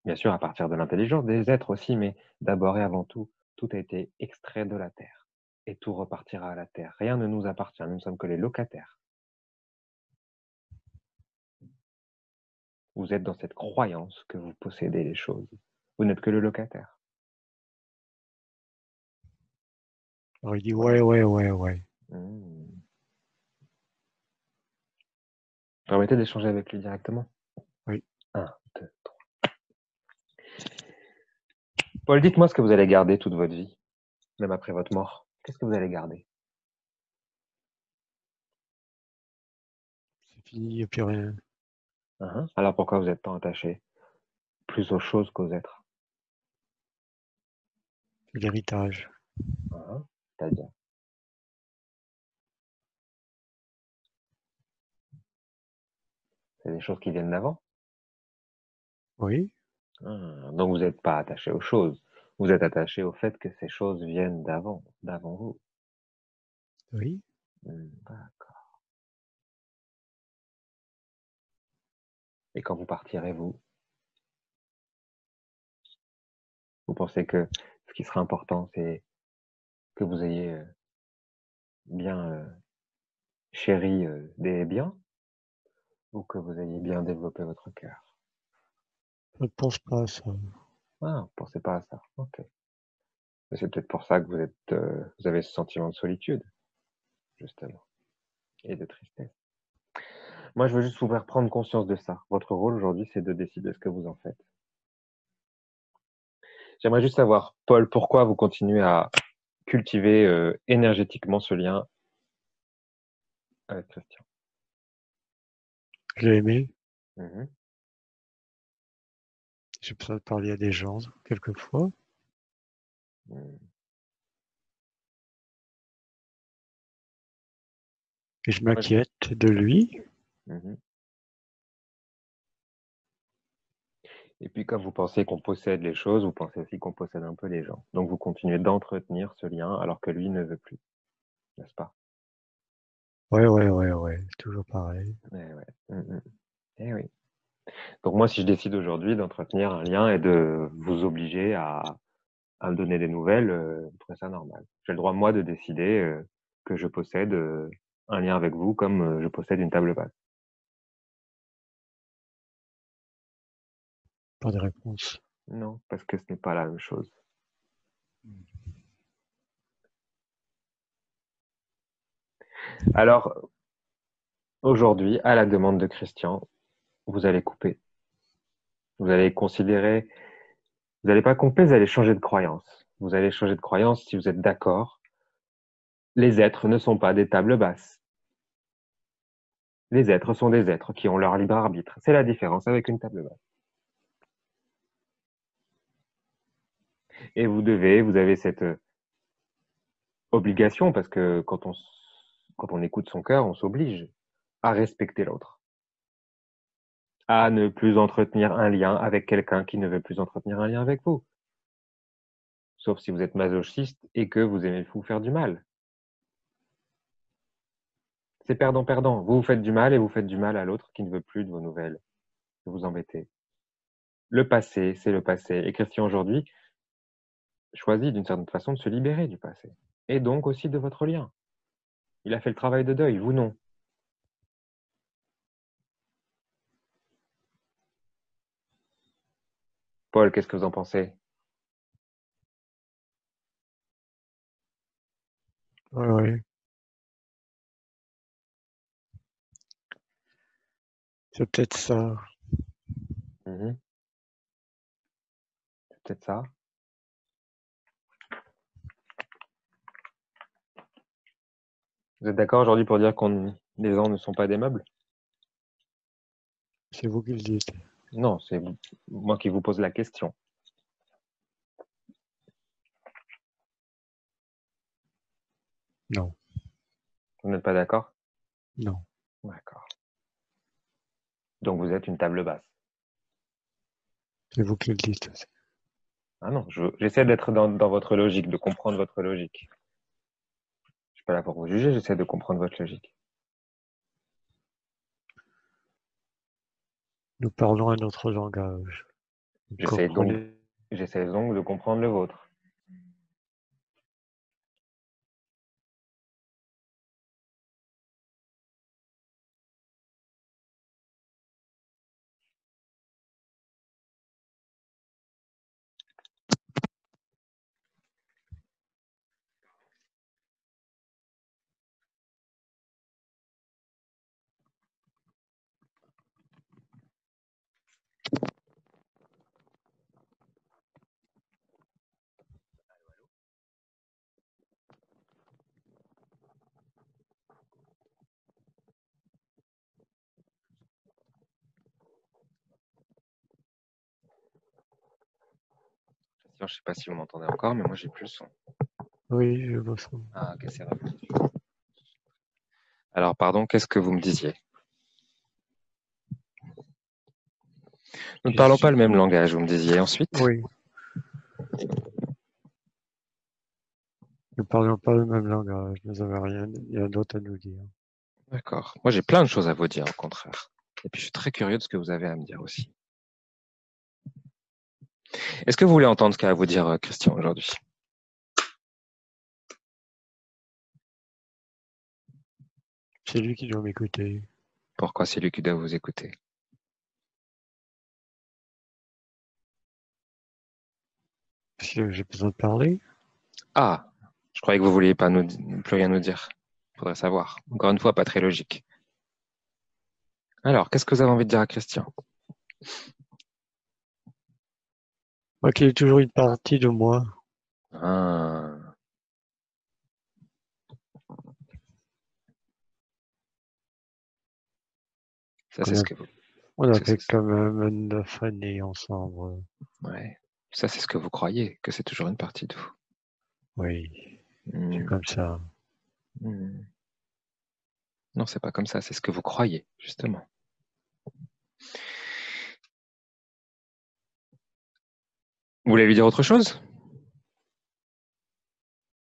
Bien sûr, à partir de l'intelligence des êtres aussi, mais d'abord et avant tout, tout a été extrait de la Terre. Et tout repartira à la Terre. Rien ne nous appartient, nous ne sommes que les locataires. Vous êtes dans cette croyance que vous possédez les choses. Vous n'êtes que le locataire. Alors il dit Voilà. ouais. Permettez d'échanger avec lui directement. Oui. 1, 2, 3. Paul, dites-moi ce que vous allez garder toute votre vie, même après votre mort. Qu'est-ce que vous allez garder? C'est fini, il n'y a plus rien. Alors pourquoi vous êtes tant attaché plus aux choses qu'aux êtres? C'est l'héritage. C'est-à-dire, c'est des choses qui viennent d'avant. Oui, Donc vous n'êtes pas attaché aux choses. Vous êtes attaché au fait que ces choses viennent d'avant vous. oui. D'accord. Et quand vous partirez, vous pensez que ce qui sera important, c'est que vous ayez bien chéri des biens ou que vous ayez bien développé votre cœur? Je ne pense pas à ça. Ah, vous pensez pas à ça. Ok. Mais c'est peut-être pour ça que vous avez ce sentiment de solitude, justement, et de tristesse. Moi, je veux juste vous faire prendre conscience de ça. Votre rôle aujourd'hui, c'est de décider ce que vous en faites. J'aimerais juste savoir, Paul, pourquoi vous continuez à cultiver énergétiquement ce lien avec Christian? Je l'ai aimé. Mhm. J'ai besoin de parler à des gens, quelquefois. Mhm. Et je Moi, m'inquiète de lui. Mhm. Et puis, comme vous pensez qu'on possède les choses, vous pensez aussi qu'on possède un peu les gens. Donc, vous continuez d'entretenir ce lien alors que lui ne veut plus, n'est-ce pas? Ouais. Toujours pareil. Eh ouais. Eh oui. Donc, Donc moi, si je décide aujourd'hui d'entretenir un lien et de vous obliger à me donner des nouvelles, je trouve ça normal. J'ai le droit, moi, de décider que je possède un lien avec vous comme je possède une table basse. Pas de réponse. Non, parce que ce n'est pas la même chose. Alors, aujourd'hui, à la demande de Christian, vous allez couper. Vous allez considérer, vous n'allez pas couper, vous allez changer de croyance. Vous allez changer de croyance si vous êtes d'accord. Les êtres ne sont pas des tables basses. Les êtres sont des êtres qui ont leur libre arbitre. C'est la différence avec une table basse. Et vous avez cette obligation, parce que quand on écoute son cœur, on s'oblige à respecter l'autre, à ne plus entretenir un lien avec quelqu'un qui ne veut plus entretenir un lien avec vous. Sauf si vous êtes masochiste et que vous aimez vous faire du mal. C'est perdant-perdant. Vous vous faites du mal et vous faites du mal à l'autre qui ne veut plus de vos nouvelles. Vous vous embêtez. Le passé, c'est le passé. Et Christian, aujourd'hui, choisit d'une certaine façon de se libérer du passé. Et donc aussi de votre lien. Il a fait le travail de deuil, vous non. Paul, qu'est-ce que vous en pensez? Oui, oui. C'est peut-être ça. Mhm. C'est peut-être ça. Vous êtes d'accord aujourd'hui pour dire que les gens ne sont pas des meubles? C'est vous qui le dites. Non, c'est moi qui vous pose la question. Non, Vous n'êtes pas d'accord? non. D'accord. Donc vous êtes une table basse. C'est vous qui le dites. Ah non, j'essaie d'être dans votre logique, de comprendre votre logique. Je suis pas là pour vous juger, j'essaie de comprendre votre logique. Nous parlons un autre langage. Vous J'essaie donc, comprenez? j'essaie donc de comprendre le vôtre. Je sais pas si vous m'entendez encore, mais moi j'ai plus le son. Oui, je vois ça. Ah, ok, c'est revenu. Alors, pardon, qu'est-ce que vous me disiez? Nous ne parlons pas le même langage, vous me disiez ensuite. Oui, nous parlons pas le même langage. Nous n'avons rien d'autre à nous dire. D'accord. Moi, j'ai plein de choses à vous dire, au contraire. Et puis, je suis très curieux de ce que vous avez à me dire aussi. Est-ce que vous voulez entendre ce qu'a à vous dire Christian aujourd'hui? C'est lui qui doit m'écouter. Pourquoi c'est lui qui doit vous écouter? Parce que j'ai besoin de parler. Ah, je croyais que vous vouliez pas plus rien nous dire. Faudrait savoir. Encore une fois, pas très logique. Alors, qu'est-ce que vous avez envie de dire à Christian? Moi qui ai toujours une partie de moi. Ah, ça c'est ce que vous. On a ça, fait c'est- quand même 9 années ensemble. Ouais. Ça c'est ce que vous croyez, que c'est toujours une partie de vous. Oui, c'est Hmm, comme ça. hmm. Non, c'est pas comme ça. C'est ce que vous croyez, justement. Vous voulez lui dire autre chose?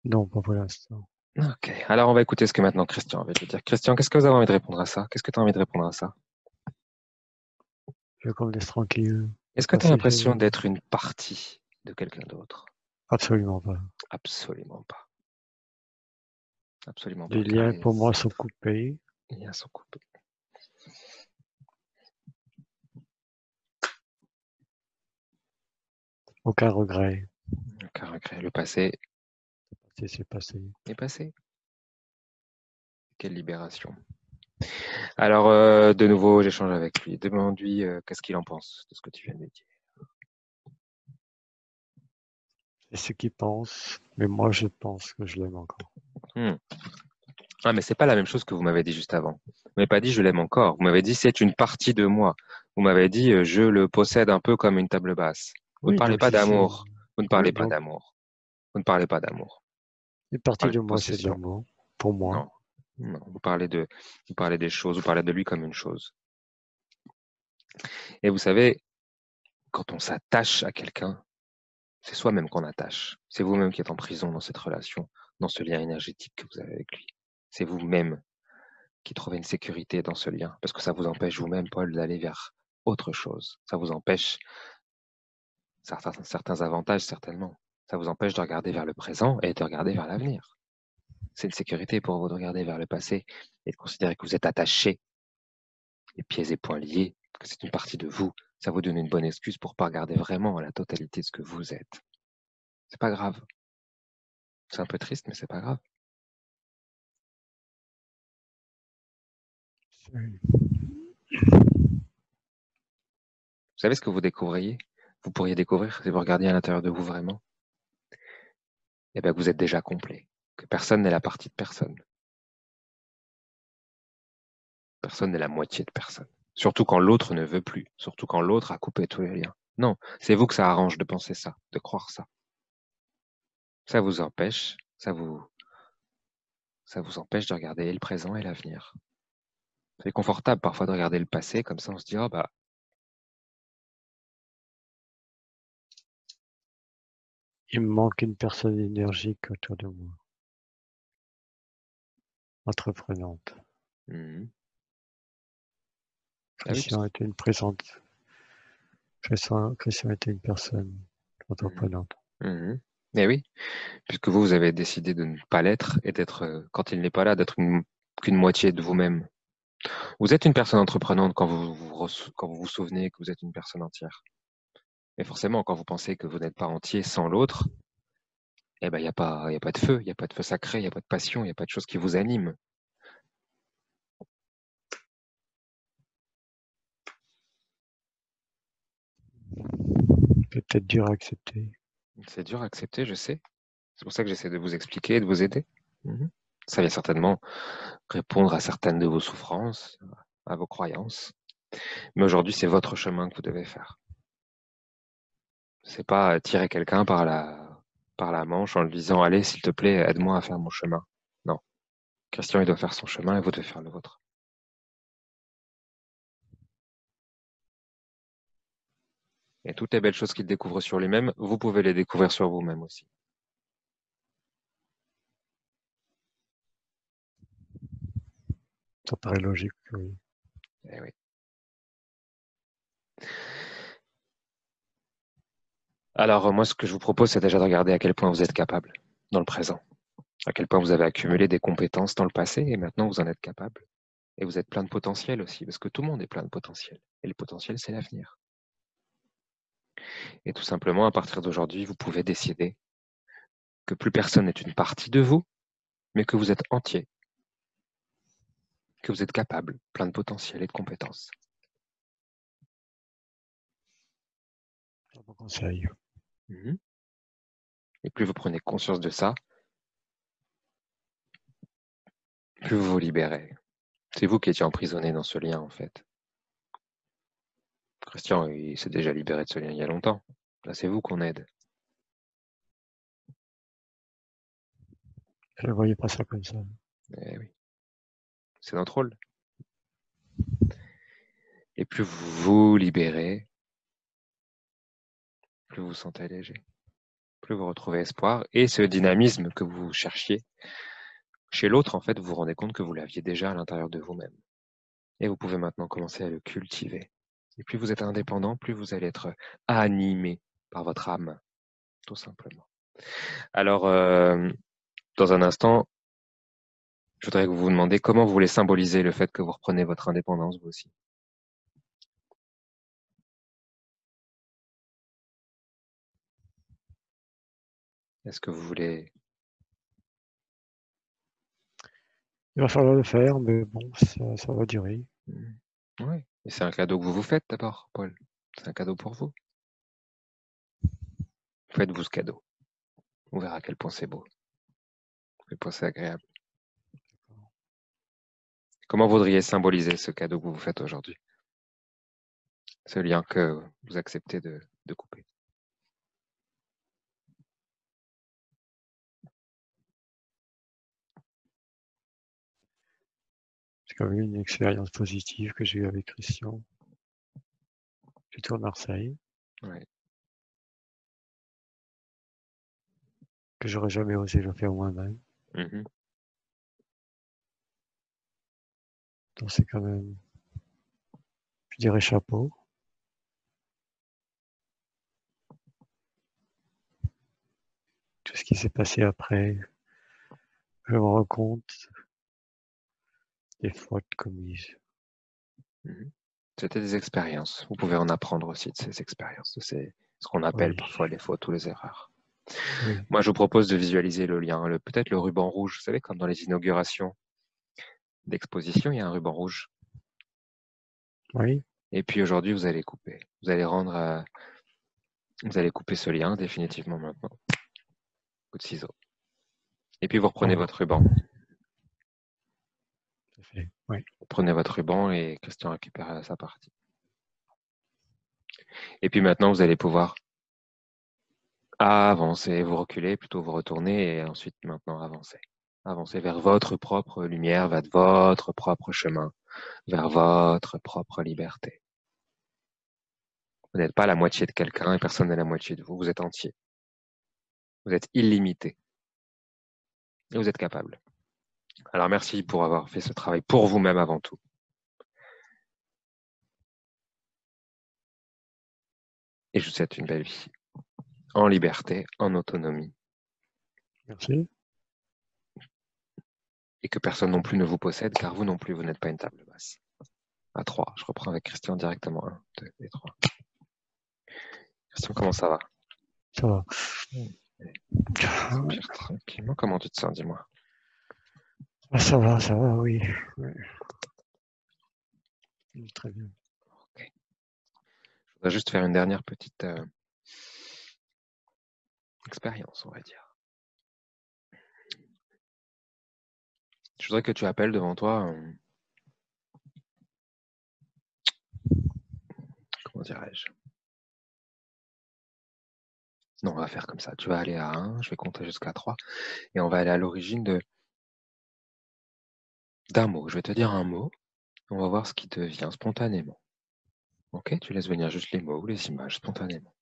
Non, pas pour l'instant. Ok. Alors, on va écouter ce que maintenant Christian va lui dire. Christian, qu'est-ce que vous avez envie de répondre à ça? Qu'est-ce que tu as envie de répondre à ça? Je veux qu'on me laisse tranquille. Est-ce que tu as Passer, l'impression d'être une partie de quelqu'un d'autre? absolument pas. Absolument pas. Absolument Les pas, car liens pour moi sont coupés. les liens sont coupés. Aucun regret. Aucun regret. Le passé C'est passé. est passé. Quelle libération. Alors, de nouveau, j'échange avec lui. Demande-lui qu'est-ce qu'il en pense de ce que tu viens de lui dire. C'est ce qu'ils pensent, mais moi je pense que je l'aime encore. Ah, mais c'est pas la même chose que vous m'avez dit juste avant. Vous m'avez pas dit je l'aime encore. Vous m'avez dit c'est une partie de moi. Vous m'avez dit je le possède un peu comme une table basse. Vous ne Oui, parlez donc pas si c'est... d'amour. Vous ne Oui, parlez pas donc d'amour. Vous ne parlez pas d'amour. une Vous partie parlez de de moi c'est de possession. l'amour, pour moi. Non. Non. Vous parlez des choses. Vous parlez de lui comme une chose. Et vous savez, quand on s'attache à quelqu'un, c'est soi-même qu'on attache. C'est vous-même qui êtes en prison dans cette relation, dans ce lien énergétique que vous avez avec lui. C'est vous-même qui trouvez une sécurité dans ce lien, parce que ça vous empêche vous-même, Paul, d'aller vers autre chose. Ça vous empêche certains avantages, certainement. Ça vous empêche de regarder vers le présent et de regarder vers l'avenir. C'est une sécurité pour vous de regarder vers le passé et de considérer que vous êtes attaché, les pieds et poings liés, que c'est une partie de vous. Ça vous donne une bonne excuse pour pas regarder vraiment à la totalité de ce que vous êtes. C'est pas grave. C'est un peu triste, mais c'est pas grave. Vous savez ce que vous découvriez? Vous pourriez découvrir si vous regardiez à l'intérieur de vous vraiment. Eh bien, que vous êtes déjà complet. Que personne n'est la partie de personne. Personne n'est la moitié de personne. Surtout quand l'autre ne veut plus. Surtout quand l'autre a coupé tous les liens. Non, c'est vous que ça arrange de penser ça, de croire ça. Ça vous empêche, ça vous empêche de regarder le présent et l'avenir. C'est confortable parfois de regarder le passé, comme ça on se dit, oh bah, Il me manque une personne énergique autour de moi, entreprenante. ah oui, Christian était une présente. Christian était une personne entreprenante. Eh oui, puisque vous avez décidé de ne pas l'être et d'être, quand il n'est pas là, d'être qu'une moitié de vous-même. Vous êtes une personne entreprenante quand quand vous vous souvenez que vous êtes une personne entière. Mais forcément, quand vous pensez que vous n'êtes pas entier sans l'autre, eh ben, il y a pas de feu, il y a pas de feu sacré, il y a pas de passion, il y a pas de chose qui vous anime. C'est peut-être dur à accepter. C'est dur à accepter, je sais. C'est pour ça que j'essaie de vous expliquer et de vous aider. Ça vient certainement répondre à certaines de vos souffrances, à vos croyances. Mais aujourd'hui, c'est votre chemin que vous devez faire. C'est pas tirer quelqu'un par la manche en lui disant, allez, s'il te plaît, aide-moi à faire mon chemin. Non. Christian, il doit faire son chemin et vous devez faire le vôtre. Et toutes les belles choses qu'il découvre sur lui-même, vous pouvez les découvrir sur vous-même aussi. Ça paraît logique, oui. Eh oui. Alors, moi, ce que je vous propose, c'est déjà de regarder à quel point vous êtes capable dans le présent, à quel point vous avez accumulé des compétences dans le passé et maintenant vous en êtes capable. Et vous êtes plein de potentiel aussi, parce que tout le monde est plein de potentiel. Et le potentiel, c'est l'avenir. Et tout simplement, à partir d'aujourd'hui, vous pouvez décider que plus personne n'est une partie de vous, mais que vous êtes entier, que vous êtes capable, plein de potentiel et de compétences. C'est un bon conseil. Et plus vous prenez conscience de ça, plus vous vous libérez. C'est vous qui étiez emprisonné dans ce lien, en fait. Christian, il s'est déjà libéré de ce lien il y a longtemps. Là, c'est vous qu'on aide. Je ne voyais pas ça comme ça. Eh oui, c'est notre rôle. Et plus vous vous libérez, plus vous vous sentez léger. Plus vous retrouvez espoir et ce dynamisme que vous cherchiez chez l'autre, en fait, vous vous rendez compte que vous l'aviez déjà à l'intérieur de vous-même. Et vous pouvez maintenant commencer à le cultiver. Et plus vous êtes indépendant, plus vous allez être animé par votre âme, tout simplement. Alors, dans un instant, je voudrais que vous vous demandiez comment vous voulez symboliser le fait que vous reprenez votre indépendance, vous aussi. Est-ce que vous voulez... Il va falloir le faire, mais bon, ça va durer. Oui, et c'est un cadeau que vous vous faites d'abord, Paul. C'est un cadeau pour vous. Faites-vous ce cadeau. On verra à quel point c'est beau, à quel point c'est agréable. Comment voudriez symboliser ce cadeau que vous vous faites aujourd'hui? Ce lien que vous acceptez de couper. C'est quand même une expérience positive que j'ai eue avec Christian. J'étais à Marseille, Ouais. que j'aurais jamais osé le faire moi-même. Mhm. Donc c'est quand même, je dirais chapeau. Tout ce qui s'est passé après, je me rends compte des fautes commises. Mhm. C'était des expériences. Vous pouvez en apprendre aussi de ces expériences, de ce qu'on appelle Oui, parfois les fautes ou les erreurs. oui, Moi, je vous propose de visualiser le lien, peut-être le ruban rouge. Vous savez, comme dans les inaugurations d'exposition, il y a un ruban rouge. oui. Et puis aujourd'hui, vous allez couper. Vous allez couper ce lien définitivement maintenant. Coup de ciseaux. Et puis vous reprenez Oh, votre ruban. ça fait, oui. Vous prenez votre ruban et Christian récupère sa partie. Et puis maintenant, vous allez pouvoir avancer, vous reculez, plutôt vous retournez et ensuite maintenant avancer. Avancer vers votre propre lumière, vers votre propre chemin, vers votre propre liberté. Vous n'êtes pas la moitié de quelqu'un et personne n'est la moitié de vous. Vous êtes entier. Vous êtes illimité. Et vous êtes capable. Alors merci pour avoir fait ce travail pour vous-même avant tout. Et je vous souhaite une belle vie. En liberté, en autonomie. Merci. Et que personne non plus ne vous possède, car vous non plus, vous n'êtes pas une table basse. À 3. Je reprends avec Christian directement. 1, 2 et 3. Christian, comment ça va? Ça va. Respire tranquillement. Comment tu te sens, dis-moi? Ah, ça va, oui. Oui. Très bien. Ok. Je voudrais juste faire une dernière petite expérience, on va dire. Je voudrais que tu appelles devant toi, comment dirais-je? Non, on va faire comme ça. Tu vas aller à 1, je vais compter jusqu'à 3, et on va aller à l'origine d'un mot. Je vais te dire un mot, on va voir ce qui te vient spontanément. Ok? Tu laisses venir juste les mots ou les images spontanément.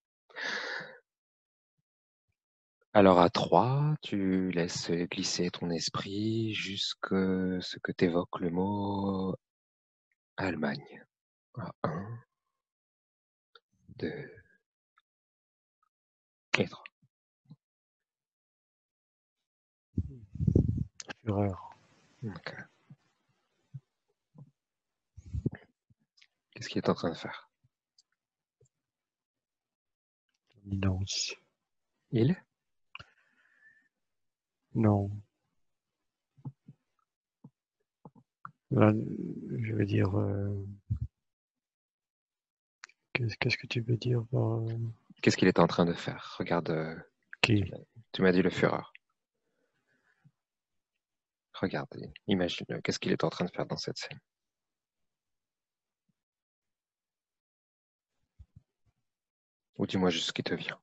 Alors à 3, tu laisses glisser ton esprit jusque ce que t'évoque le mot Allemagne. À 1, 2 et 3. Fureur, Ok. Qu'est-ce qu'il est en train de faire? dominance. Il? Non. Là, je veux dire, qu'est-ce que tu veux dire par Qu'est-ce qu'il est en train de faire? Regarde, tu qui? m'as tu m'as dit le Führer. Regarde, imagine, qu'est-ce qu'il est en train de faire dans cette scène? Ou dis-moi juste ce qui te vient.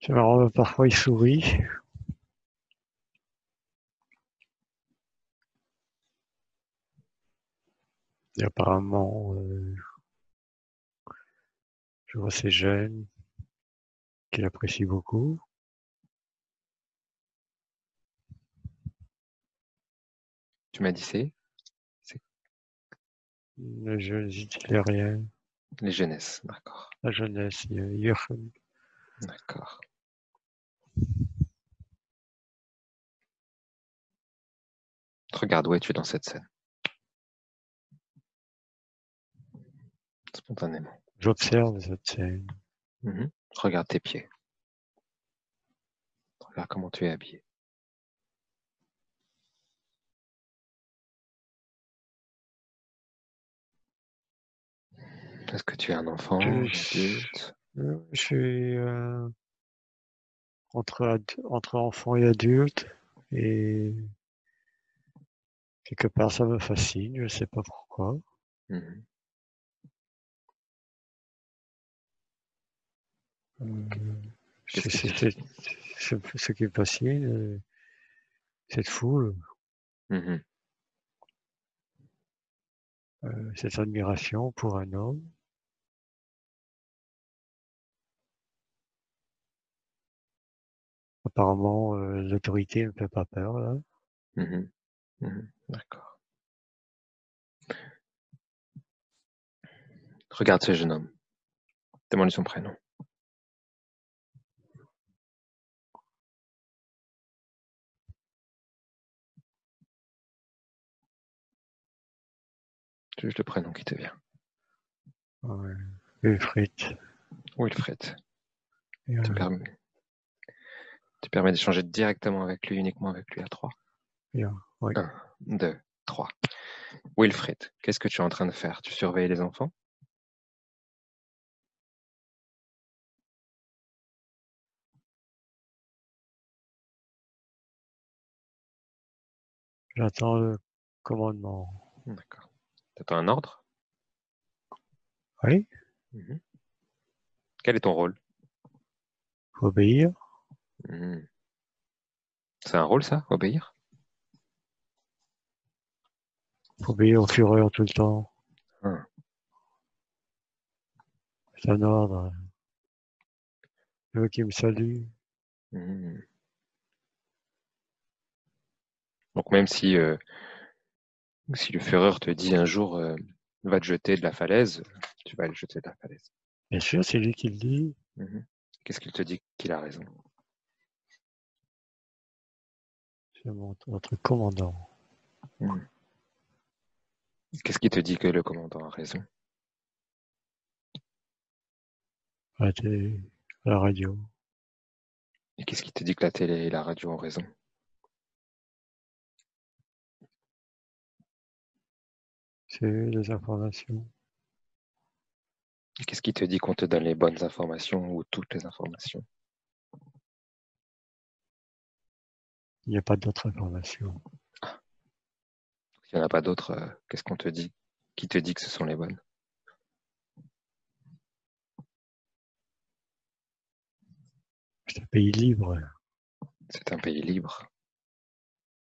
Alors, parfois il sourit. Et apparemment, je vois ces jeunes qu'il apprécie beaucoup. Tu m'as dit c'est Le jeune hitlérien, Les jeunesses, d'accord. la jeunesse, Jürgen. D'accord. Regarde où es-tu dans cette scène, spontanément. J'observe cette scène. Regarde tes pieds. Regarde comment tu es habillé. Est-ce que tu es un enfant, un adulte? Je suis entre enfant et adulte et quelque part ça me fascine, je ne sais pas pourquoi. Mhm. Qu'est-ce C'est que tu c'est- dis? ce qui me fascine, cette foule, Mhm. cette admiration pour un homme. Apparemment, l'autorité ne fait pas peur là. Mhm. Mhm. D'accord. Regarde ce jeune homme. Demande-lui son prénom. C'est juste le prénom qui te vient. Ouais. Wilfried. Wilfred. Et, Tu permets d'échanger directement avec lui, uniquement avec lui à 3. oui. 1, 2, 3. Wilfred, qu'est-ce que tu es en train de faire? Tu surveilles les enfants? J'attends le commandement. D'accord. Tu attends un ordre? Oui, Mhm. Quel est ton rôle? faut obéir. Mhm. C'est un rôle, ça, obéir? Faut obéir au Führer tout le temps. Ah. C'est un ordre. Je veux qu'il me salue. Mhm. Donc même si le Führer te dit un jour va te jeter de la falaise, tu vas le jeter de la falaise. Bien sûr, c'est lui qui le dit. Mhm. Qu'est-ce qu'il te dit qu'il a raison? C'est notre commandant. Mhm. Qu'est-ce qui te dit que le commandant a raison? À la télé, à la radio. Et qu'est-ce qui te dit que la télé et la radio ont raison? C'est les informations. Et qu'est-ce qui te dit qu'on te donne les bonnes informations ou toutes les informations? Il n'y a pas d'autres informations. S'il n'y en a pas d'autres, qu'est-ce qu'on te dit? Qui te dit que ce sont les bonnes? C'est un pays libre. C'est un pays libre.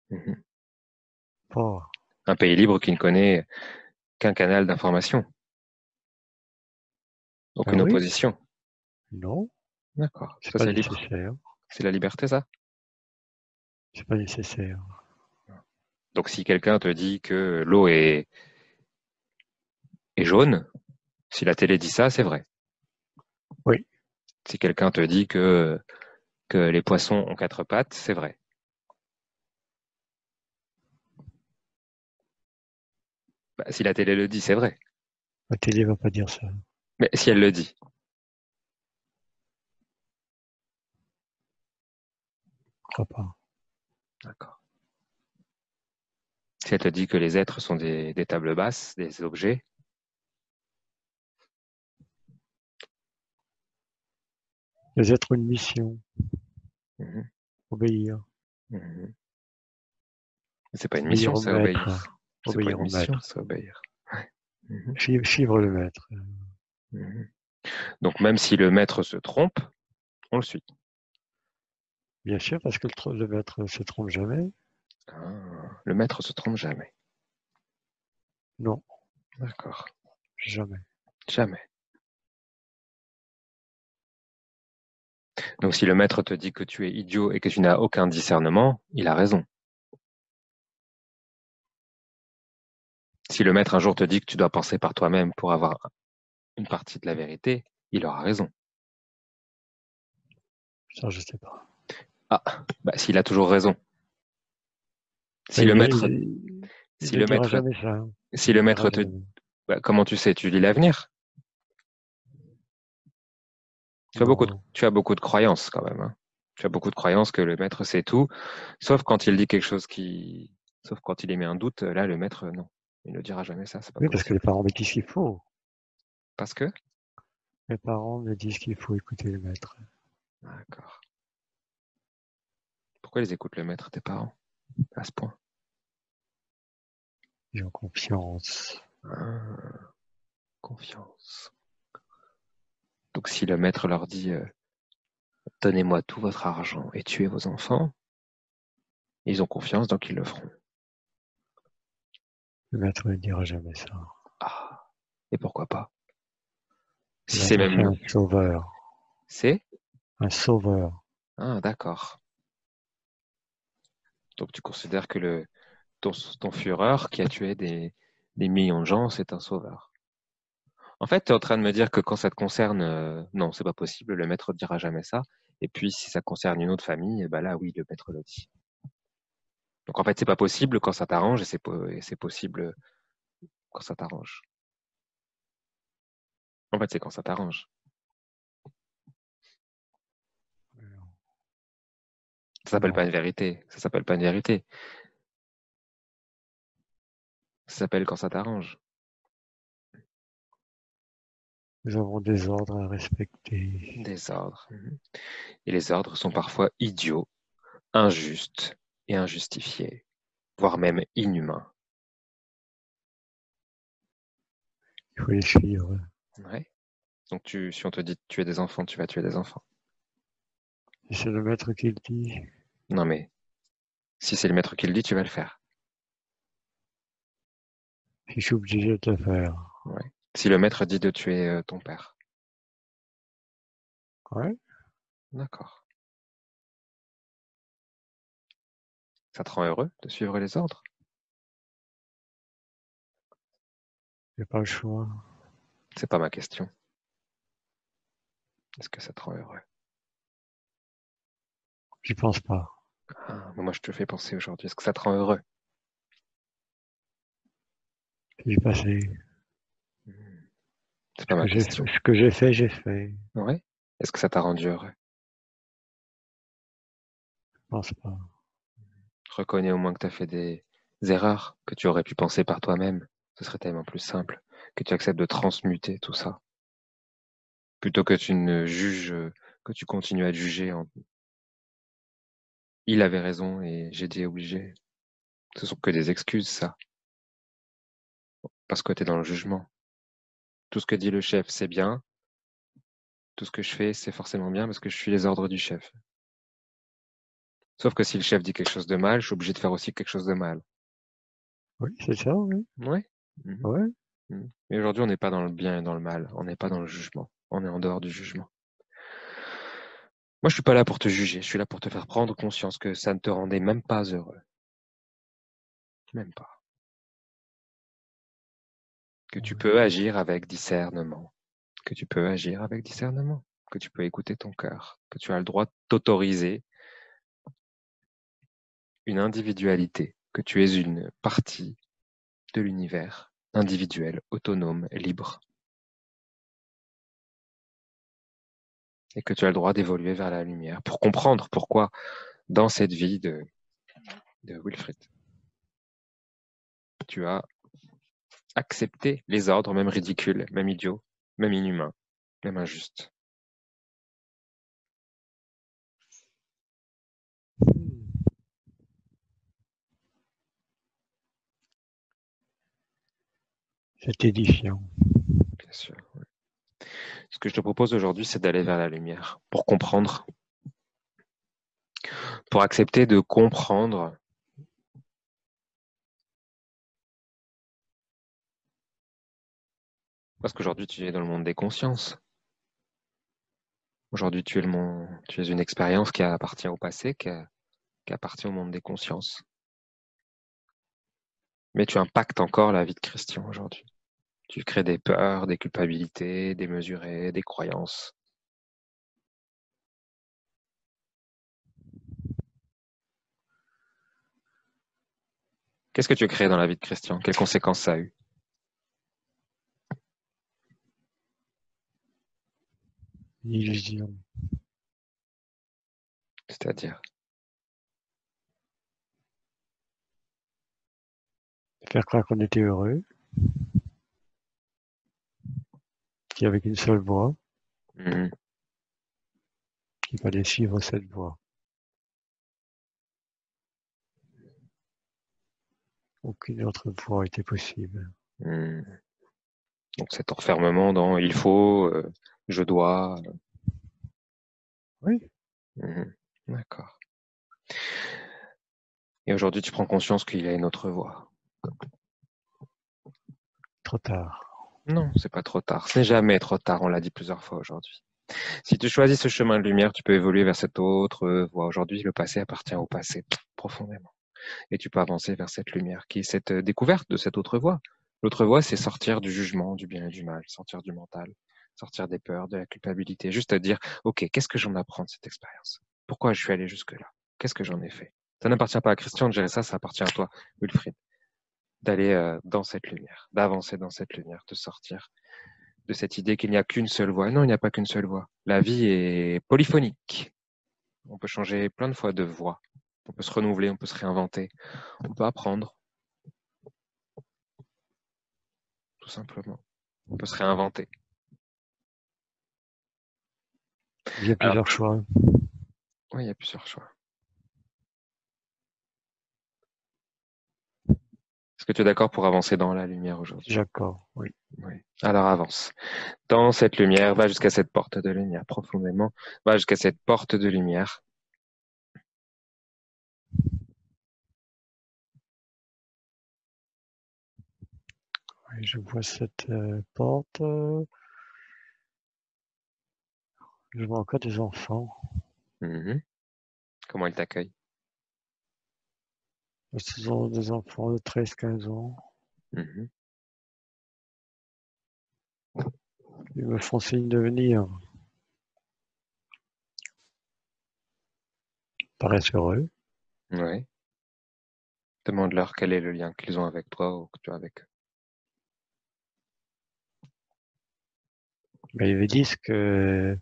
Mhm. Fort. Un pays libre qui ne connaît qu'un canal d'information, Ben aucune oui, opposition. non, D'accord. c'est Ça, pas c'est libre. nécessaire. C'est la liberté, ça? C'est pas nécessaire. Donc, si quelqu'un te dit que l'eau est jaune, si la télé dit ça, c'est vrai. Oui, Si quelqu'un te dit que les poissons ont 4 pattes, c'est vrai. Bah, si la télé le dit, c'est vrai. la télé va pas dire ça. Mais si elle le dit, Je crois pas. d'accord. Si elle te dit que les êtres sont des tables basses, des objets, Les êtres ont une mission, mhm, obéir. mhm. C'est pas une Obéir mission, au ça, maître. obéir. C'est pas Obéir une au mission, maître. ça, obéir. Mhm, Suivre le maître. mhm. Donc, même si le maître se trompe, on le suit. Bien sûr, parce que le maître ne se trompe jamais. Ah, le maître se trompe jamais. Non, D'accord. jamais. Jamais. Donc, si le maître te dit que tu es idiot et que tu n'as aucun discernement, il a raison. Si le maître un jour te dit que tu dois penser par toi-même pour avoir une partie de la vérité, il aura raison. Ça, je sais pas. Ah, bah, s'il a toujours raison. Si Mais le maître, il si ne le dira maître, jamais ça, hein. si Il le ne dira maître te, jamais. bah, comment tu sais, tu lis l'avenir? Non. Tu as beaucoup de croyances quand même, hein. Tu as beaucoup de croyances que le maître sait tout, sauf quand il dit quelque chose sauf quand il émet un doute, là, le maître, non. Il ne dira jamais ça, c'est pas Oui, parce que les possible. parents me disent qu'il faut. Parce que? Les parents me disent qu'il faut écouter le maître. D'accord. Pourquoi ils écoutent le maître, tes parents, à ce point? Ils ont confiance. Ah, confiance. Donc si le maître leur dit, donnez-moi tout votre argent et tuez vos enfants, ils ont confiance, donc ils le feront. Le maître ne dira jamais ça. Ah, et pourquoi pas? Le Si c'est maître, c'est même, un sauveur. c'est? Un sauveur. Ah, d'accord. Donc tu considères que ton Führer qui a tué des millions de gens, c'est un sauveur. En fait, tu es en train de me dire que quand ça te concerne, non, c'est pas possible, le maître ne dira jamais ça. Et puis si ça concerne une autre famille, bah là oui, le maître le dit. Donc en fait, c'est pas possible quand ça t'arrange et c'est possible quand ça t'arrange. En fait, c'est quand ça t'arrange. Ça s'appelle Non. pas une vérité. Ça s'appelle pas une vérité. Ça s'appelle quand ça t'arrange. Nous avons des ordres à respecter. Des ordres. Mhm. Et les ordres sont parfois idiots, injustes et injustifiés, voire même inhumains. Il faut les suivre. Ouais. Donc si on te dit de tuer des enfants, tu vas tuer des enfants. Si c'est le maître qui le dit, Non mais si c'est le maître qui le dit, tu vas le faire. si je suis obligé de le faire. Ouais. Si le maître dit de tuer ton père. Ouais, D'accord. Ça te rend heureux de suivre les ordres? j'ai pas le choix. C'est pas ma question. Est-ce que ça te rend heureux? J'y pense pas. Ah, mais moi, je te fais penser aujourd'hui. Est-ce que ça te rend heureux? J'y passé. Hmm. C'est pas ma question. Ce que j'ai fait, j'ai fait. Je Ouais. Est-ce que ça t'a rendu heureux? pense pas. Reconnais au moins que tu as fait des erreurs, que tu aurais pu penser par toi-même. Ce serait tellement plus simple que tu acceptes de transmuter tout ça. Plutôt que tu ne juges, que tu continues à juger en il avait raison et j'ai été obligé. Ce sont que des excuses, ça. Parce que tu es dans le jugement. Tout ce que dit le chef, c'est bien. Tout ce que je fais, c'est forcément bien parce que je suis les ordres du chef. Sauf que si le chef dit quelque chose de mal, je suis obligé de faire aussi quelque chose de mal. Oui, c'est ça, oui. Ouais. Mhm. Ouais. Mhm. Mais aujourd'hui, on n'est pas dans le bien et dans le mal. On n'est pas dans le jugement. On est en dehors du jugement. Moi, je suis pas là pour te juger. Je suis là pour te faire prendre conscience que ça ne te rendait même pas heureux. Même pas. Que tu peux agir avec discernement. Que tu peux agir avec discernement. Que tu peux écouter ton cœur. Que tu as le droit de t'autoriser une individualité. Que tu es une partie de l'univers, individuel, autonome, libre. Et que tu as le droit d'évoluer vers la lumière pour comprendre pourquoi dans cette vie de Wilfrid, tu as accepté les ordres, même ridicules, même idiots, même inhumains, même injustes. C'est édifiant. Bien sûr. Ce que je te propose aujourd'hui, c'est d'aller vers la lumière pour comprendre, pour accepter de comprendre. Parce qu'aujourd'hui, tu es dans le monde des consciences. Aujourd'hui, tu es une expérience qui appartient au passé, qui appartient au monde des consciences. Mais tu impactes encore la vie de Christian aujourd'hui. Tu crées des peurs, des culpabilités, des mesurés, des croyances. Qu'est-ce que tu crées dans la vie de Christian? Quelles conséquences ça a eu? Une illusion. C'est-à-dire, Faire croire qu'on était heureux, qu'il n'y avait qu'une seule voie, mhm, qu'il fallait suivre cette voie. Aucune autre voie était possible. mhm. Donc cet enfermement dans il faut, je dois. Oui, Mhm. D'accord. Et aujourd'hui, tu prends conscience qu'il y a une autre voie. trop tard. Non, c'est pas trop tard. Ce n'est jamais trop tard, on l'a dit plusieurs fois aujourd'hui. Si tu choisis ce chemin de lumière, tu peux évoluer vers cette autre voie. Aujourd'hui, le passé appartient au passé, profondément. Et tu peux avancer vers cette lumière, qui est cette découverte de cette autre voie. L'autre voie, c'est sortir du jugement, du bien et du mal, sortir du mental, sortir des peurs, de la culpabilité, juste à dire, OK, qu'est-ce que j'en apprends de cette expérience? Pourquoi je suis allé jusque-là? Qu'est-ce que j'en ai fait? Ça n'appartient pas à Christian de gérer ça, ça appartient à toi, Wilfried, d'aller dans cette lumière, d'avancer dans cette lumière, de sortir de cette idée qu'il n'y a qu'une seule voie. Non, il n'y a pas qu'une seule voie. La vie est polyphonique. On peut changer plein de fois de voie. On peut se renouveler, on peut se réinventer, on peut apprendre, tout simplement. On peut se réinventer. Il y a Alors, plusieurs choix. oui, il y a plusieurs choix. Est-ce que tu es d'accord pour avancer dans la lumière aujourd'hui? D'accord, oui. Oui. Alors avance. Dans cette lumière, va jusqu'à cette porte de lumière, profondément. Va jusqu'à cette porte de lumière. Oui, je vois cette porte. Je vois encore des enfants. Mhm. Comment il t'accueille? Ce sont des enfants de 13-15 ans. Mhm. Ils me font signe de venir. Ils paraissent heureux. Ouais. Demande-leur quel est le lien qu'ils ont avec toi ou que tu as avec eux. Mais ils me disent que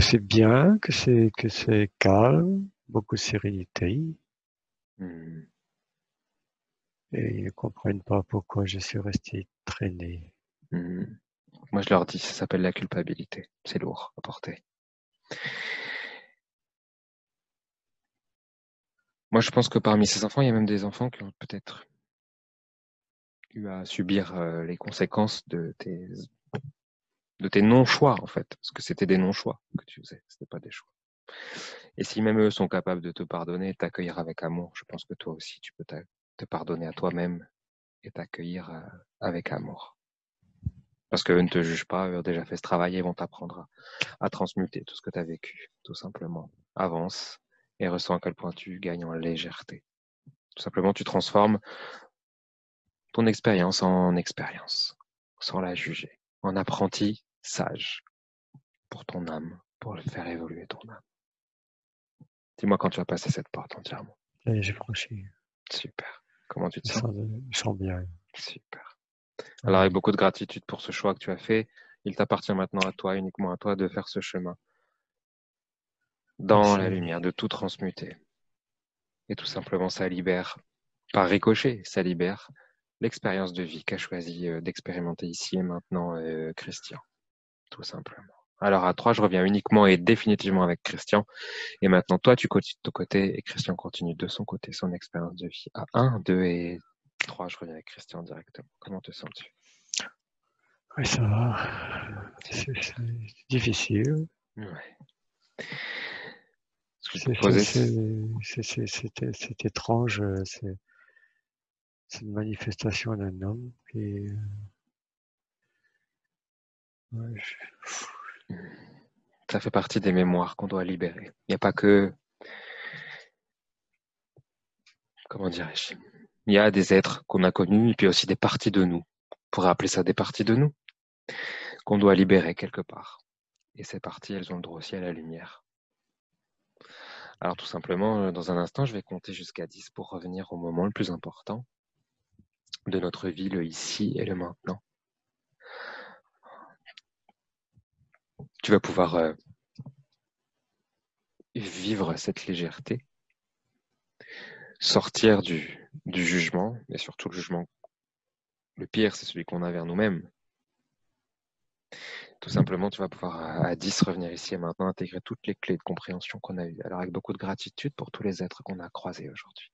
c'est bien, que c'est calme, beaucoup de sérénité. Mhm. Et ils ne comprennent pas pourquoi je suis resté traîné. Mhm. Moi, je leur dis, ça s'appelle la culpabilité. C'est lourd à porter. Moi, je pense que parmi ces enfants, il y a même des enfants qui ont peut-être eu à subir les conséquences de tes non-choix, en fait. Parce que c'était des non-choix que tu faisais, c'était pas des choix. Et si même eux sont capables de te pardonner, t'accueillir avec amour, je pense que toi aussi, tu peux te pardonner à toi-même et t'accueillir avec amour. Parce qu'eux ne te jugent pas, eux ont déjà fait ce travail et vont t'apprendre à transmuter tout ce que tu as vécu, tout simplement. Avance et ressens à quel point tu gagnes en légèreté. Tout simplement, tu transformes ton expérience en expérience, sans la juger, en apprenti sage pour ton âme, pour faire évoluer ton âme. Dis-moi quand tu as passé cette porte entièrement. Et j'ai franchi. Super. Comment tu te Je sens? sens, je sens bien. Super. Alors, avec Oui, beaucoup de gratitude pour ce choix que tu as fait, il t'appartient maintenant à toi, uniquement à toi, de faire ce chemin dans la merci. lumière, de tout transmuter. Et tout simplement, ça libère, par ricochet, ça libère l'expérience de vie qu'a choisi d'expérimenter ici et maintenant Christian, tout simplement. Alors à 3, je reviens uniquement et définitivement avec Christian. Et maintenant, toi, tu continues de ton côté et Christian continue de son côté son expérience de vie. À 1, 2 et 3, je reviens avec Christian directement. Comment te sens-tu? Oui, ça va. Super. C'est difficile. Ouais. Ce que je C'est proposais, c'est étrange. C'est une manifestation d'un homme qui, ouais, ça fait partie des mémoires qu'on doit libérer. Il n'y a pas que comment dirais-je, il y a des êtres qu'on a connus et puis aussi des parties de nous. On pourrait appeler ça des parties de nous qu'on doit libérer quelque part. Et ces parties, elles ont le droit aussi à la lumière. Alors tout simplement, dans un instant, je vais compter jusqu'à 10 pour revenir au moment le plus important de notre vie, le ici et le maintenant. Tu vas pouvoir vivre cette légèreté, sortir du jugement, et surtout le jugement. Le pire, c'est celui qu'on a vers nous-mêmes. Tout simplement, tu vas pouvoir à 10 revenir ici et maintenant intégrer toutes les clés de compréhension qu'on a eues. Alors avec beaucoup de gratitude pour tous les êtres qu'on a croisés aujourd'hui.